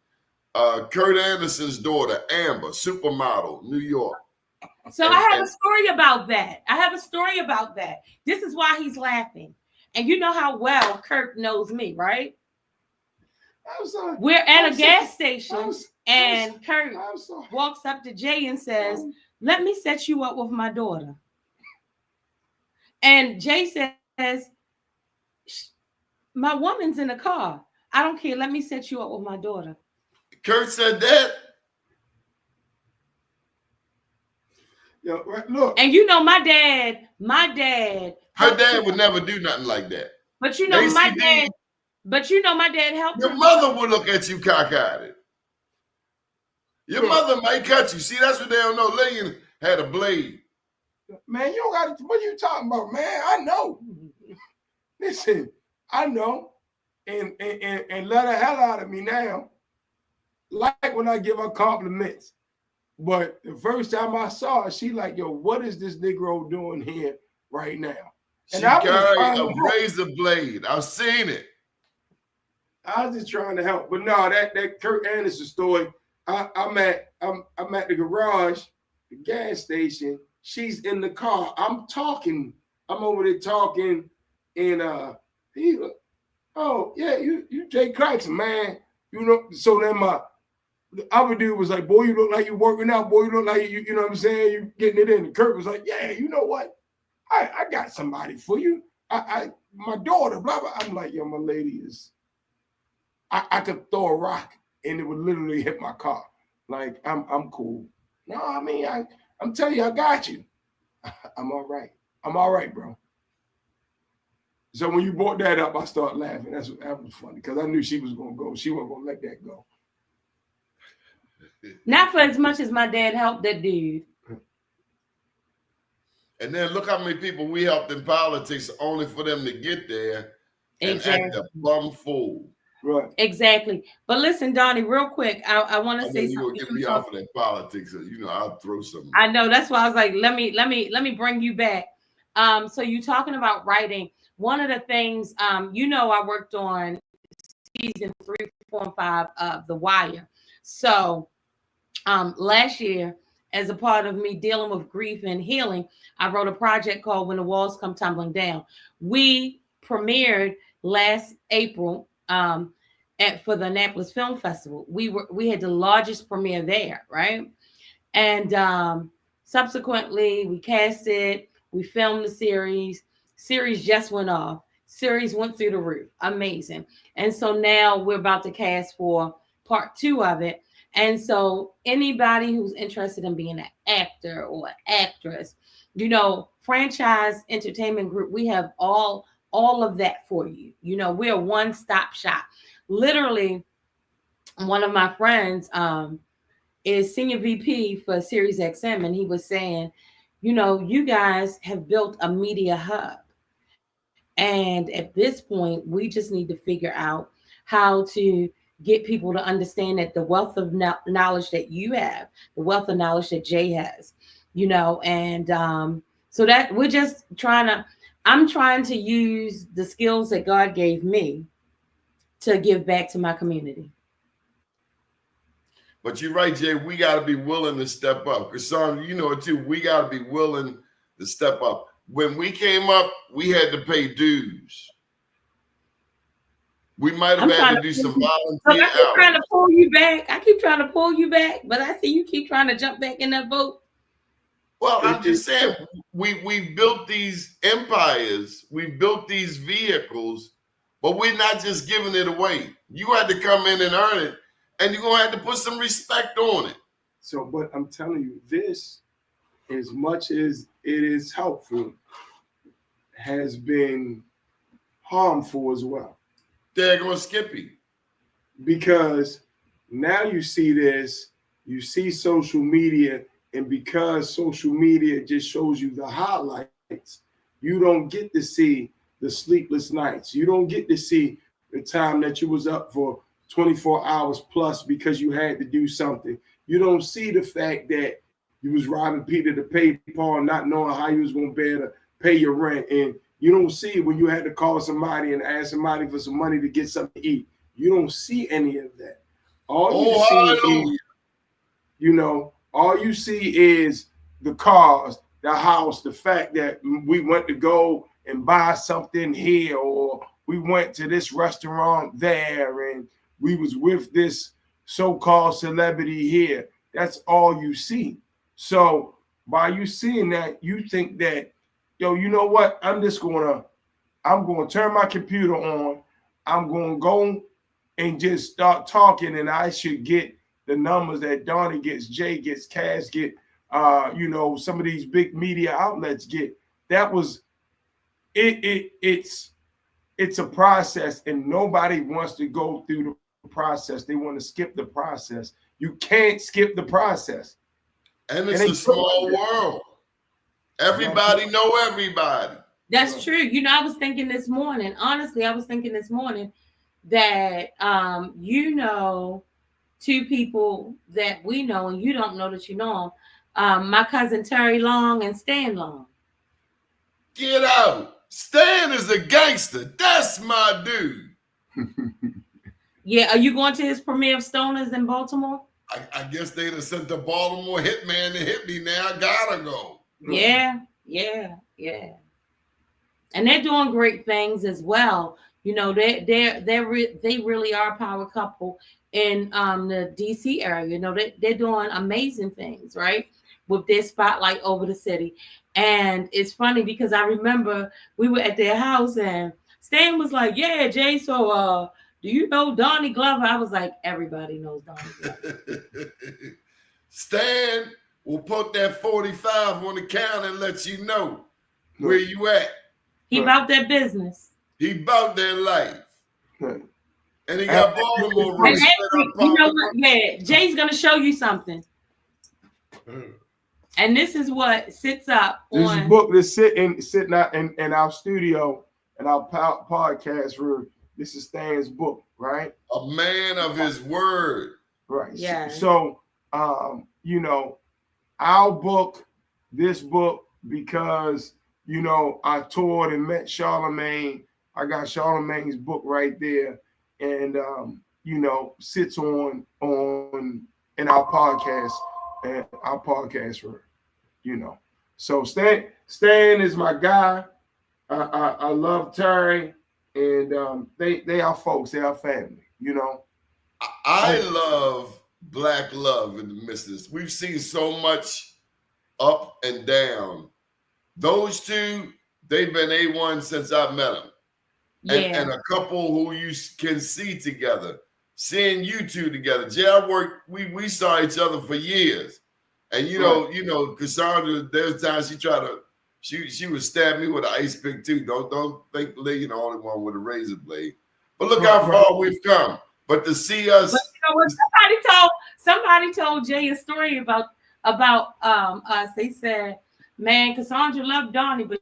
Kurt Anderson's daughter, Amber, supermodel, New York. So I have a story about that. This is why he's laughing. And you know how well Kurt knows me, right? We're at a gas station, and Kurt walks up to Jay and says, let me set you up with my daughter. And Jay says, my woman's in the car. I don't care. Let me set you up with my daughter. Kurt said that. Yo, look. And you know, my dad. Her dad would never do nothing like that. But you know, my dad helped. Your mother would look at you cockeyed. Your mother might cut you. See, that's what they don't know. Lillian had a blade. Man, you don't got to, what are you talking about, man? I know. Listen, I know. And let the hell out of me now. Like when I give her compliments. But the first time I saw her, she like, yo, what is this Negro doing here right now? And she carried a razor blade. I've seen it. I was just trying to help. But no, that Kurt Anderson story, I'm at the garage, the gas station. She's in the car. I'm talking. I'm over there talking. And he, oh, yeah, you Jay Claxton, man. You know, so then the other dude was like, boy, you look like you're working out. Boy, you look like you know what I'm saying? You getting it in. And Kurt was like, yeah, you know what? I got somebody for you. My daughter, blah, blah. I'm like, yo, my lady is, I could throw a rock and it would literally hit my car. Like, I'm cool. No, I mean, I'm telling you, I got you. I'm all right. I'm all right, bro. So when you brought that up, I started laughing. That was funny because I knew she was going to go. She wasn't going to let that go. Not for as much as my dad helped that dude. And then look how many people we helped in politics only for them to get there and act a bum fool. Right. Exactly. But listen, Donnie, real quick, I want to say something. You're gonna get me off of that politics, so, you know, I'll throw something. I know, that's why I was like, let me bring you back. So you talking about writing. One of the things, you know, I worked on season 3, 4, and 5 of The Wire. So last year, as a part of me dealing with grief and healing, I wrote a project called When the Walls Come Tumbling Down. We premiered last April for the Annapolis Film Festival. We had the largest premiere there, right? And subsequently we cast it, we filmed the series. Series just went off. Series went through the roof. Amazing. And so now we're about to cast for part 2 of it. And so anybody who's interested in being an actor or actress, you know, Franchise Entertainment Group, we have all of that for you. You know, we're a one-stop shop. Literally, one of my friends is senior VP for Sirius XM, and he was saying, you know, you guys have built a media hub. And at this point, we just need to figure out how to get people to understand that the wealth of knowledge that you have, the wealth of knowledge that Jay has, you know, and so that we're just I'm trying to use the skills that God gave me to give back to my community. But you're right, Jay. We got to be willing to step up. Because, son, you know it too. We got to be willing to step up. When we came up, we had to pay dues. We might have had to do some volunteer hours. I keep trying to pull you back. I keep trying to pull you back, but I see you keep trying to jump back in that boat. Well, I'm just saying, we built these empires. We built these vehicles, but we're not just giving it away. You had to come in and earn it, and you're going to have to put some respect on it. So, but I'm telling you, this, as much as it is helpful, has been harmful as well. They're going to Skippy. Because now you see this, you see social media, and because social media just shows you the highlights, you don't get to see the sleepless nights. You don't get to see the time that you was up for 24 hours plus because you had to do something. You don't see the fact that you was robbing Peter to pay Paul, not knowing how you was going to be able to pay your rent. And you don't see when you had to call somebody and ask somebody for some money to get something to eat. You don't see any of that. All you see is the cars, the house, the fact that we went to go and buy something here, or we went to this restaurant there, and we was with this so-called celebrity here. That's all you see. So by you seeing that, you think that, yo, you know what? I'm going to turn my computer on. I'm going to go and just start talking, and I should get the numbers that Doni gets, Jay gets, Cass get, some of these big media outlets get. That was it's a process, and nobody wants to go through the process. They want to skip the process. You can't skip the process. And it's a small world. Everybody know everybody. That's true. You know, I was thinking this morning, honestly, that, two people that we know and you don't know that you know them. My cousin Terry Long and Stan Long. Get out. Stan is a gangster. That's my dude. Yeah, are you going to his premiere of Stoners in Baltimore? I guess they'd have sent the Baltimore hitman to hit me now. I gotta go. Yeah. And they're doing great things as well. You know, they really are a power couple in the DC area. You know, they're doing amazing things, right? With their spotlight over the city. And it's funny because I remember we were at their house and Stan was like, yeah, Jay, so do you know Donnie Glover? I was like, everybody knows Donnie Glover. Stan will put that 45 on the counter and let you know where you at. He about that business. He about that life. And he got Baltimore. You know what? Yeah, Jay's gonna show you something. And this is what sits up on this book that's sitting out in our studio and our podcast room. This is Stan's book, right? A man of his word. Right. Yeah. So our book, this book, because I toured and met Charlemagne. I got Charlemagne's book right there, and sits on in our podcast. and our podcast for, you know. So Stan is my guy. I love Terry, and they are folks, they are family, you know. I love black love in the missus. We've seen so much up and down. Those two, they've been A1 since I met them. Yeah. And a couple who you can see together. Seeing you two together. Jay, we saw each other for years. And you know, Cassandra, there's times she would stab me with an ice pick too. Don't think Lee the only one with a razor blade. But look how far we've come. But to see us, but you know what, somebody told Jay a story about us. They said, man, Cassandra loved Doni, but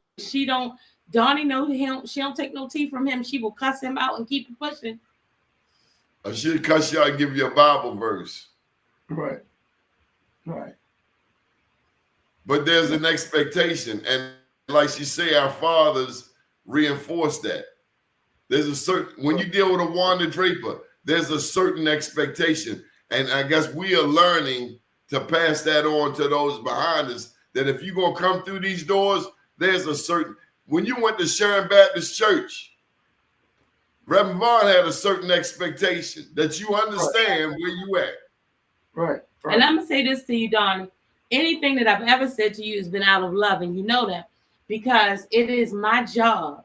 Doni know him, she don't take no tea from him. She will cuss him out and keep it pushing. I should cuss you out and give you a Bible verse. Right. But there's an expectation. And like she say, our fathers reinforce that. There's a certain, when you deal with a Wanda Draper, there's a certain expectation. And I guess we are learning to pass that on to those behind us, that if you're going to come through these doors, there's a certain, when you went to Sharon Baptist Church, Reverend Vaughn had a certain expectation that you understand where you at. Right. And I'm going to say this to you, Doni. Anything that I've ever said to you has been out of love, and you know that, because it is my job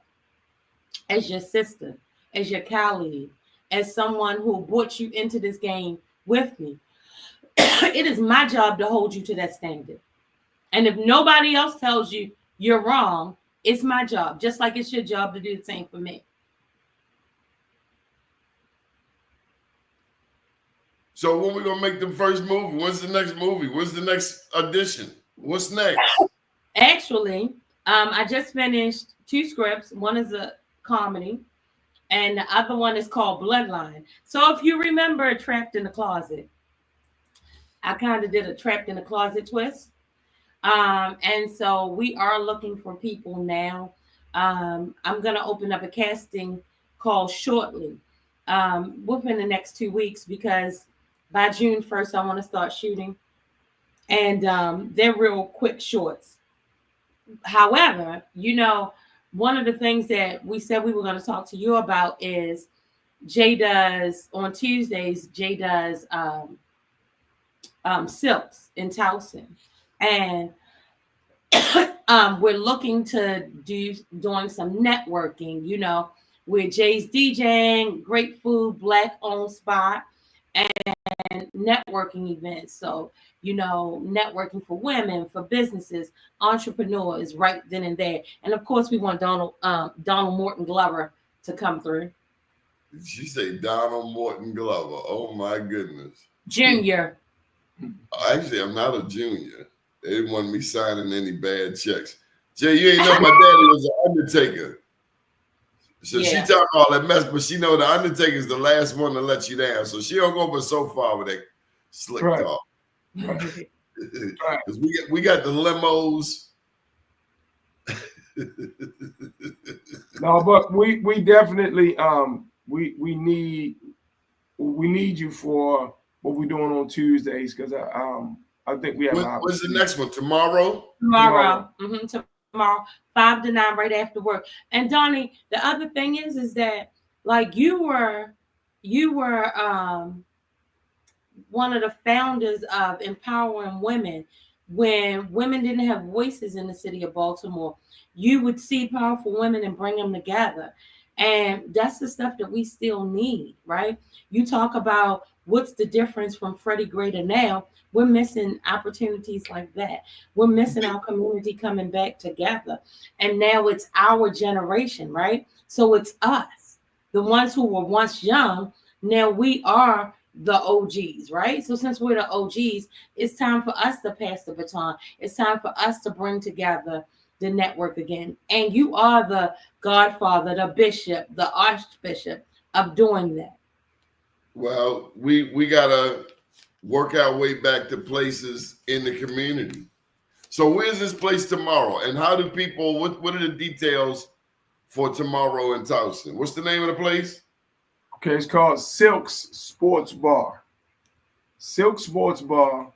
as your sister, as your colleague, as someone who brought you into this game with me. It is my job to hold you to that standard. And if nobody else tells you you're wrong, it's my job, just like it's your job to do the same for me. So when we gonna make the first movie? When's the next movie? When's the next audition? What's next? Actually, I just finished 2 scripts. One is a comedy, and the other one is called Bloodline. So if you remember Trapped in the Closet, I kind of did a Trapped in the Closet twist. And so we are looking for people now. I'm gonna open up a casting call shortly, within the next 2 weeks, because by June 1st, I want to start shooting. And they're real quick shorts. However, you know, one of the things that we said we were going to talk to you about is Jay does, on Tuesdays, Jay does silks in Towson. And we're looking to doing some networking, you know, where Jay's DJing, great food, black-owned spot, and networking events. So, you know, networking for women, for businesses, entrepreneurs, right then and there. And of course, we want Donald Morton Glover to come through. Did she say Donald Morton Glover? Oh my goodness. Junior. Actually, I'm not a junior. They didn't want me signing any bad checks. Jay, you ain't know my daddy was an undertaker. So she talking all that mess, but she know the Undertaker is the last one to let you down. So she don't go but so far with that slick talk. Right. Because we got the limos. No, but we definitely we need you for what we're doing on Tuesdays, because I think we have. When's the next one? Tomorrow. Tomorrow. Tomorrow, 5 to 9, right after work. And Doni, the other thing is that, like, you were one of the founders of empowering women. When women didn't have voices in the city of Baltimore, you would see powerful women and bring them together. And that's the stuff that we still need, right? You talk about what's the difference from Freddie Gray to now. We're missing opportunities like that. We're missing our community coming back together. And now it's our generation, right? So it's us, the ones who were once young. Now we are the OGs, right? So since we're the OGs, it's time for us to pass the baton. It's time for us to bring together the network again. And you are the godfather, the bishop, the archbishop of doing that. Well, we gotta work our way back to places in the community. So where's this place tomorrow? And how do people, what are the details for tomorrow in Towson? What's the name of the place? Okay, it's called Silk's Sports Bar. Silk Sports Bar.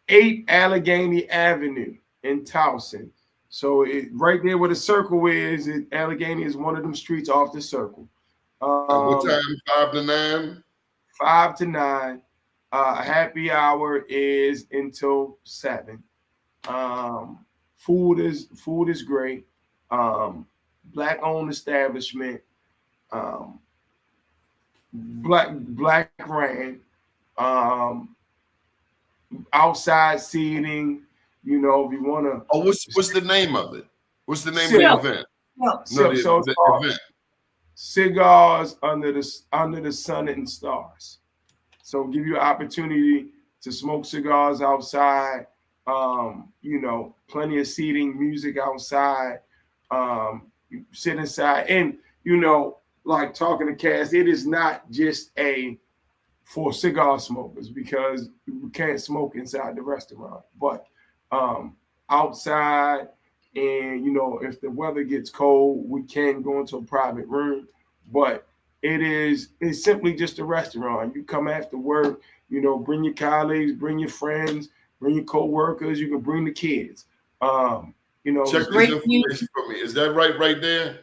8 Allegheny Avenue in Towson. So right there where the circle is, Allegheny is one of them streets off the circle. What time? 5 to 9? 5 to 9. Happy hour is until 7. Food is great. Black owned establishment. Black ran. Outside seating. You know, if you want to. Oh, what's the name of it? What's the name of the event? The event. Cigars under the sun and stars. So give you an opportunity to smoke cigars outside. You know, plenty of seating, music outside. You sit inside, and you know, like talking to Cass, it is not just for cigar smokers because you can't smoke inside the restaurant, but outside. And you know, if the weather gets cold, we can go into a private room, but it's simply just a restaurant. You come after work, you know, bring your colleagues, bring your friends, bring your co-workers, you can bring the kids. You know, check this information for me. Is that right there?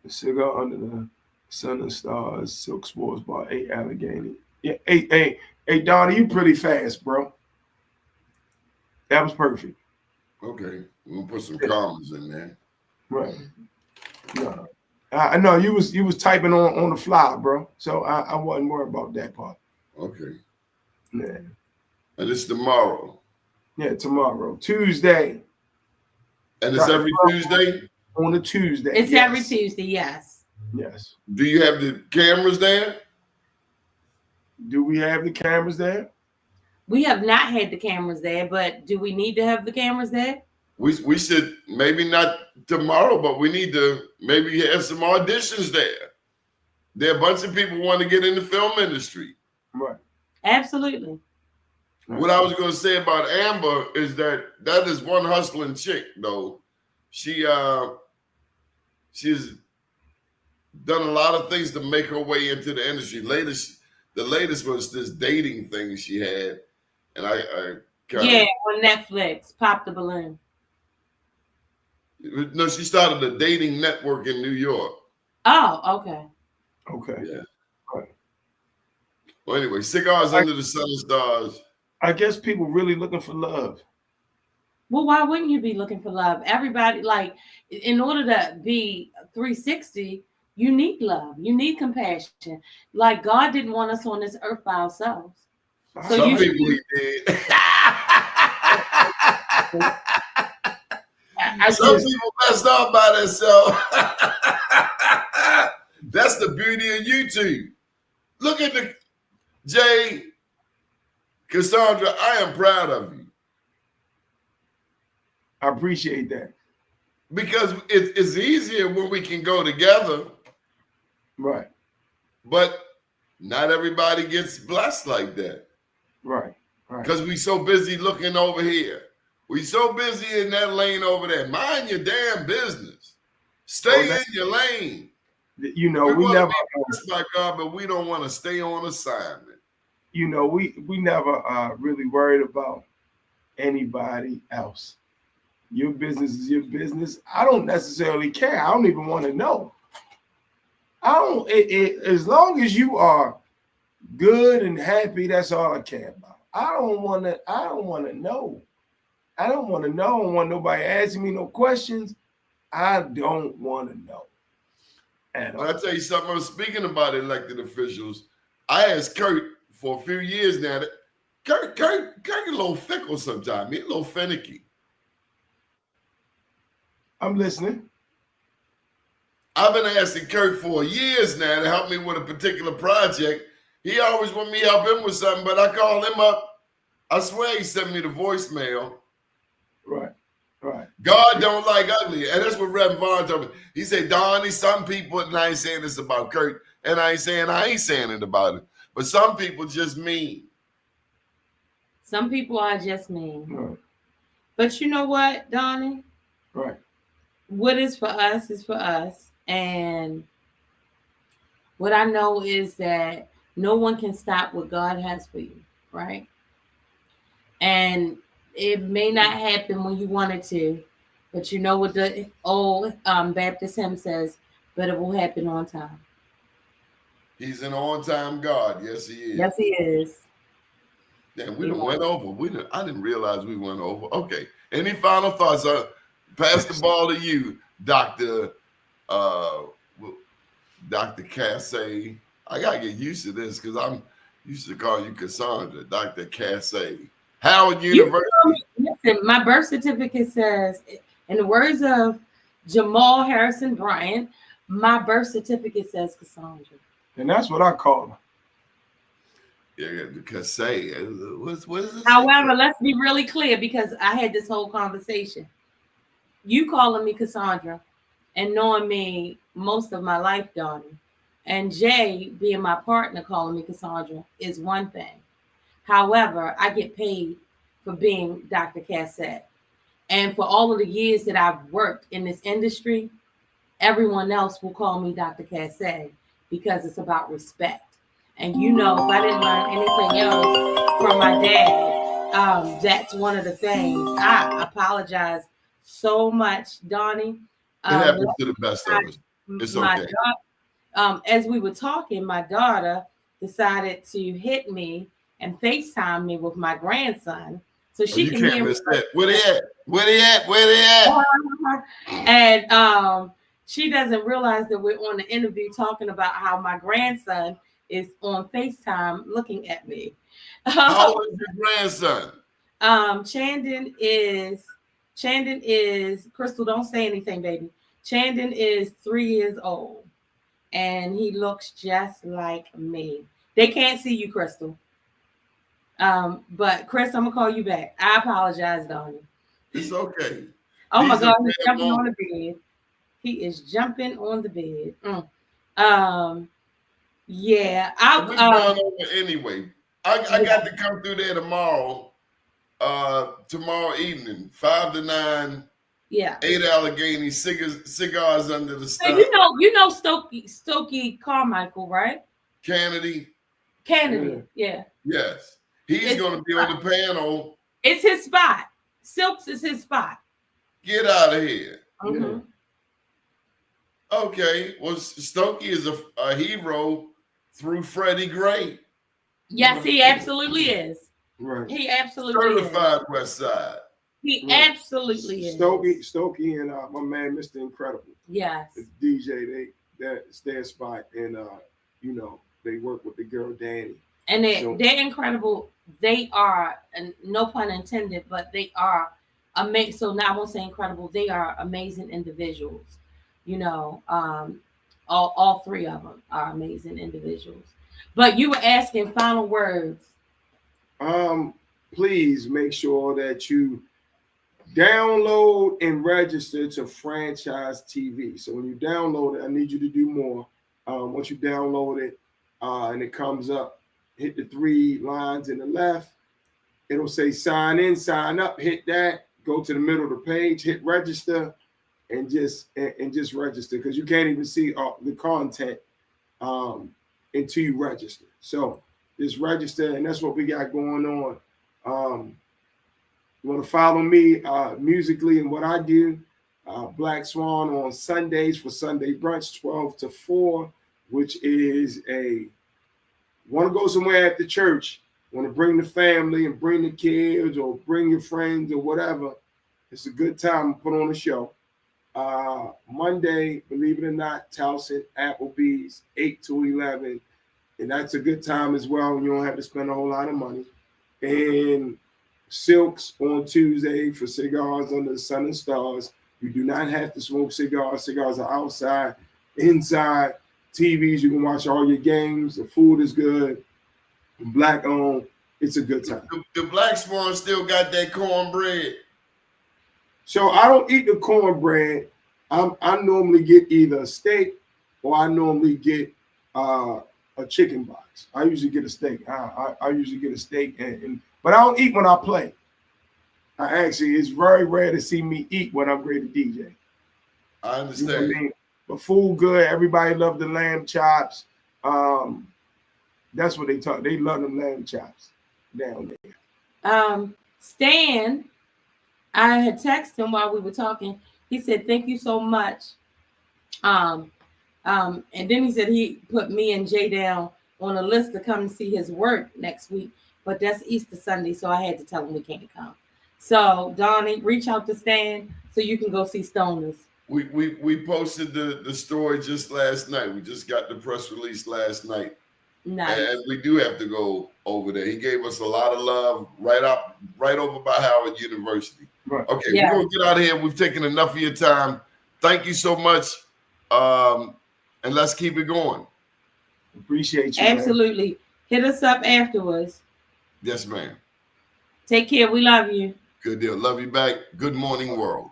The Cigar Under the Sun and Stars, Silk Sports Bar, 8 Allegheny. Yeah, hey, Doni, you pretty fast, bro. That was perfect. Okay, we'll put some commas in there. Right. No, I know you was typing on the fly, bro. So I wasn't worried about that part. Okay. Yeah. And it's tomorrow. Yeah, tomorrow, Tuesday. And it's every Tuesday? On a Tuesday. It's every Tuesday, yes. Yes. Do you have the cameras there? Do we have the cameras there? We have not had the cameras there, but do we need to have the cameras there? We should, maybe not tomorrow, but we need to maybe have some auditions there. There are a bunch of people who want to get in the film industry. Right. Absolutely. What I was going to say about Amber is that is one hustling chick, though. She's done a lot of things to make her way into the industry. The latest was this dating thing she had, and I on Netflix, Pop the Balloon. No, she started a dating network in New York. Oh, okay. Okay. Yeah. Right. Well, anyway, Cigars Under the Sun and Stars. I guess people really looking for love. Well, why wouldn't you be looking for love? Everybody, like, in order to be 360, you need love. You need compassion. Like, God didn't want us on this earth by ourselves. So some people he did. Some people messed up by themselves. That's the beauty of YouTube. Look at the Jay, Cassandra. I am proud of you. I appreciate that. Because it's easier when we can go together. Right. But not everybody gets blessed like that. Right. Right. Because we so busy looking over here. We so busy in that lane over there. Mind your damn business. Stay in your lane. You know, we never blessed by God, but we don't want to stay on assignment. You know, we never really worried about anybody else. Your business is your business. I don't necessarily care. I don't even want to know. I don't. As long as you are good and happy, that's all I care about. I don't want to know. I don't want to know. I don't want nobody asking me no questions. I don't want to know. I'll tell you something. I'm speaking about elected officials. I asked Kurt for a few years now. Kurt a little fickle sometimes. He's a little finicky. I'm listening. I've been asking Kurt for years now to help me with a particular project. He always want me to help him with something, but I call him up. I swear he sent me the voicemail. Right. God don't like ugly. And that's what Reverend Vaughn told me. He said, Donnie, some people, and I ain't saying this about Kurt, and I ain't saying it about it, but some people just mean. Some people are just mean. Right. But you know what, Donnie? Right. What is for us is for us. And what I know is that no one can stop what God has for you, right? and it may not happen when you want it to, but you know what the old Baptist hymn says, but it will happen on time. He's an on-time God. Yes, he is. Yes, he is. Damn, we done went over. I didn't realize we went over. Okay. Any final thoughts? Pass the ball to you, Dr. Dr. CaSay. I gotta get used to this because I'm used to call you Cassandra, Dr. CaSay. Howard University. Listen, my birth certificate says, in the words of Jamal Harrison Bryant, my birth certificate says Cassandra. And that's what I call her. Yeah, CaSay. What is this? However, let's be really clear because I had this whole conversation. You calling me Cassandra and knowing me most of my life, Doni, and Jay being my partner calling me Cassandra is one thing. However, I get paid for being Dr. CaSay. And for all of the years that I've worked in this industry, everyone else will call me Dr. CaSay because it's about respect. And you know, if I didn't learn anything else from my dad, that's one of the things. I apologize so much, Doni. It happens to the best of us. It's okay. As we were talking, my daughter decided to hit me and FaceTime me with my grandson. So she can hear me. Where they at? Where they at? Where they at? And she doesn't realize that we're on the interview talking about how my grandson is on FaceTime looking at me. How old is your grandson? Chandon is Crystal, don't say anything, baby. Chandon is 3 years old and he looks just like me. They can't see you, Crystal. But Chris, I'm gonna call you back. I apologize, Doni. It's okay. Oh my God, he's jumping on the bed. He is jumping on the bed. Yeah, we're going over anyway. I got to come through there tomorrow. Tomorrow evening, 5 to 9. Yeah. 8 Allegheny cigars under the sun. Hey, you know Stokey Carmichael, right? Kennedy. Yeah. Yes. He's going to be on the panel. It's his spot. Silks is his spot. Get out of here. Mm-hmm. Okay. Well, Stokey is a hero through Freddie Gray. Yes, he absolutely is. Right. He absolutely Certified is. West Side. He absolutely is. Stokey and my man, Mr. Incredible. Yes. The DJ, that's their spot. And, you know, they work with the girl, Dani. And they're incredible. They are, and no pun intended, but they are amazing. So now I won't say incredible. They are amazing individuals. You know, all three of them are amazing individuals. But you were asking final words. Please make sure that you download and register to Franchise TV. So when you download it, I need you to do more. Once you download it and it comes up, hit the 3 lines in the left. It'll say sign in, sign up. Hit that. Go to the middle of the page. Hit register, and just register because you can't even see the content until you register. So just register, and that's what we got going on. You want to follow me musically and what I do. Black Swan on Sundays for Sunday brunch, 12 to 4, which is want to go somewhere at the church, want to bring the family and bring the kids or bring your friends or whatever. It's a good time to put on a show. Monday, believe it or not, Towson, Applebee's, 8 to 11. And that's a good time as well. You don't have to spend a whole lot of money. And Silks on Tuesday for cigars under the sun and stars. You do not have to smoke cigars. Cigars are outside, inside. TVs, you can watch all your games. The food is good. Black owned. It's a good time. The Black Swan still got that cornbread. So I don't eat the cornbread. I normally get either a steak or I normally get a chicken box. I usually get a steak. I usually get a steak, but I don't eat when I play. It's very rare to see me eat when I'm ready to DJ. I understand. You know what I mean? But food good. Everybody love the lamb chops. That's what they talk. They love them lamb chops down there. Stan, I had texted him while we were talking. He said, "Thank you so much." And then he said he put me and Jay down on a list to come and see his work next week. But that's Easter Sunday, so I had to tell him we can't come. So Doni, reach out to Stan so you can go see Stoners. We posted the story just last night. We just got the press release last night. Nice. And we do have to go over there. He gave us a lot of love right over by Howard University. Right. Okay, Yeah. we're gonna get out of here. We've taken enough of your time. Thank you so much. And let's keep it going. Appreciate you. Absolutely. Man. Hit us up afterwards. Yes, ma'am. Take care. We love you. Good deal. Love you back. Good morning, world.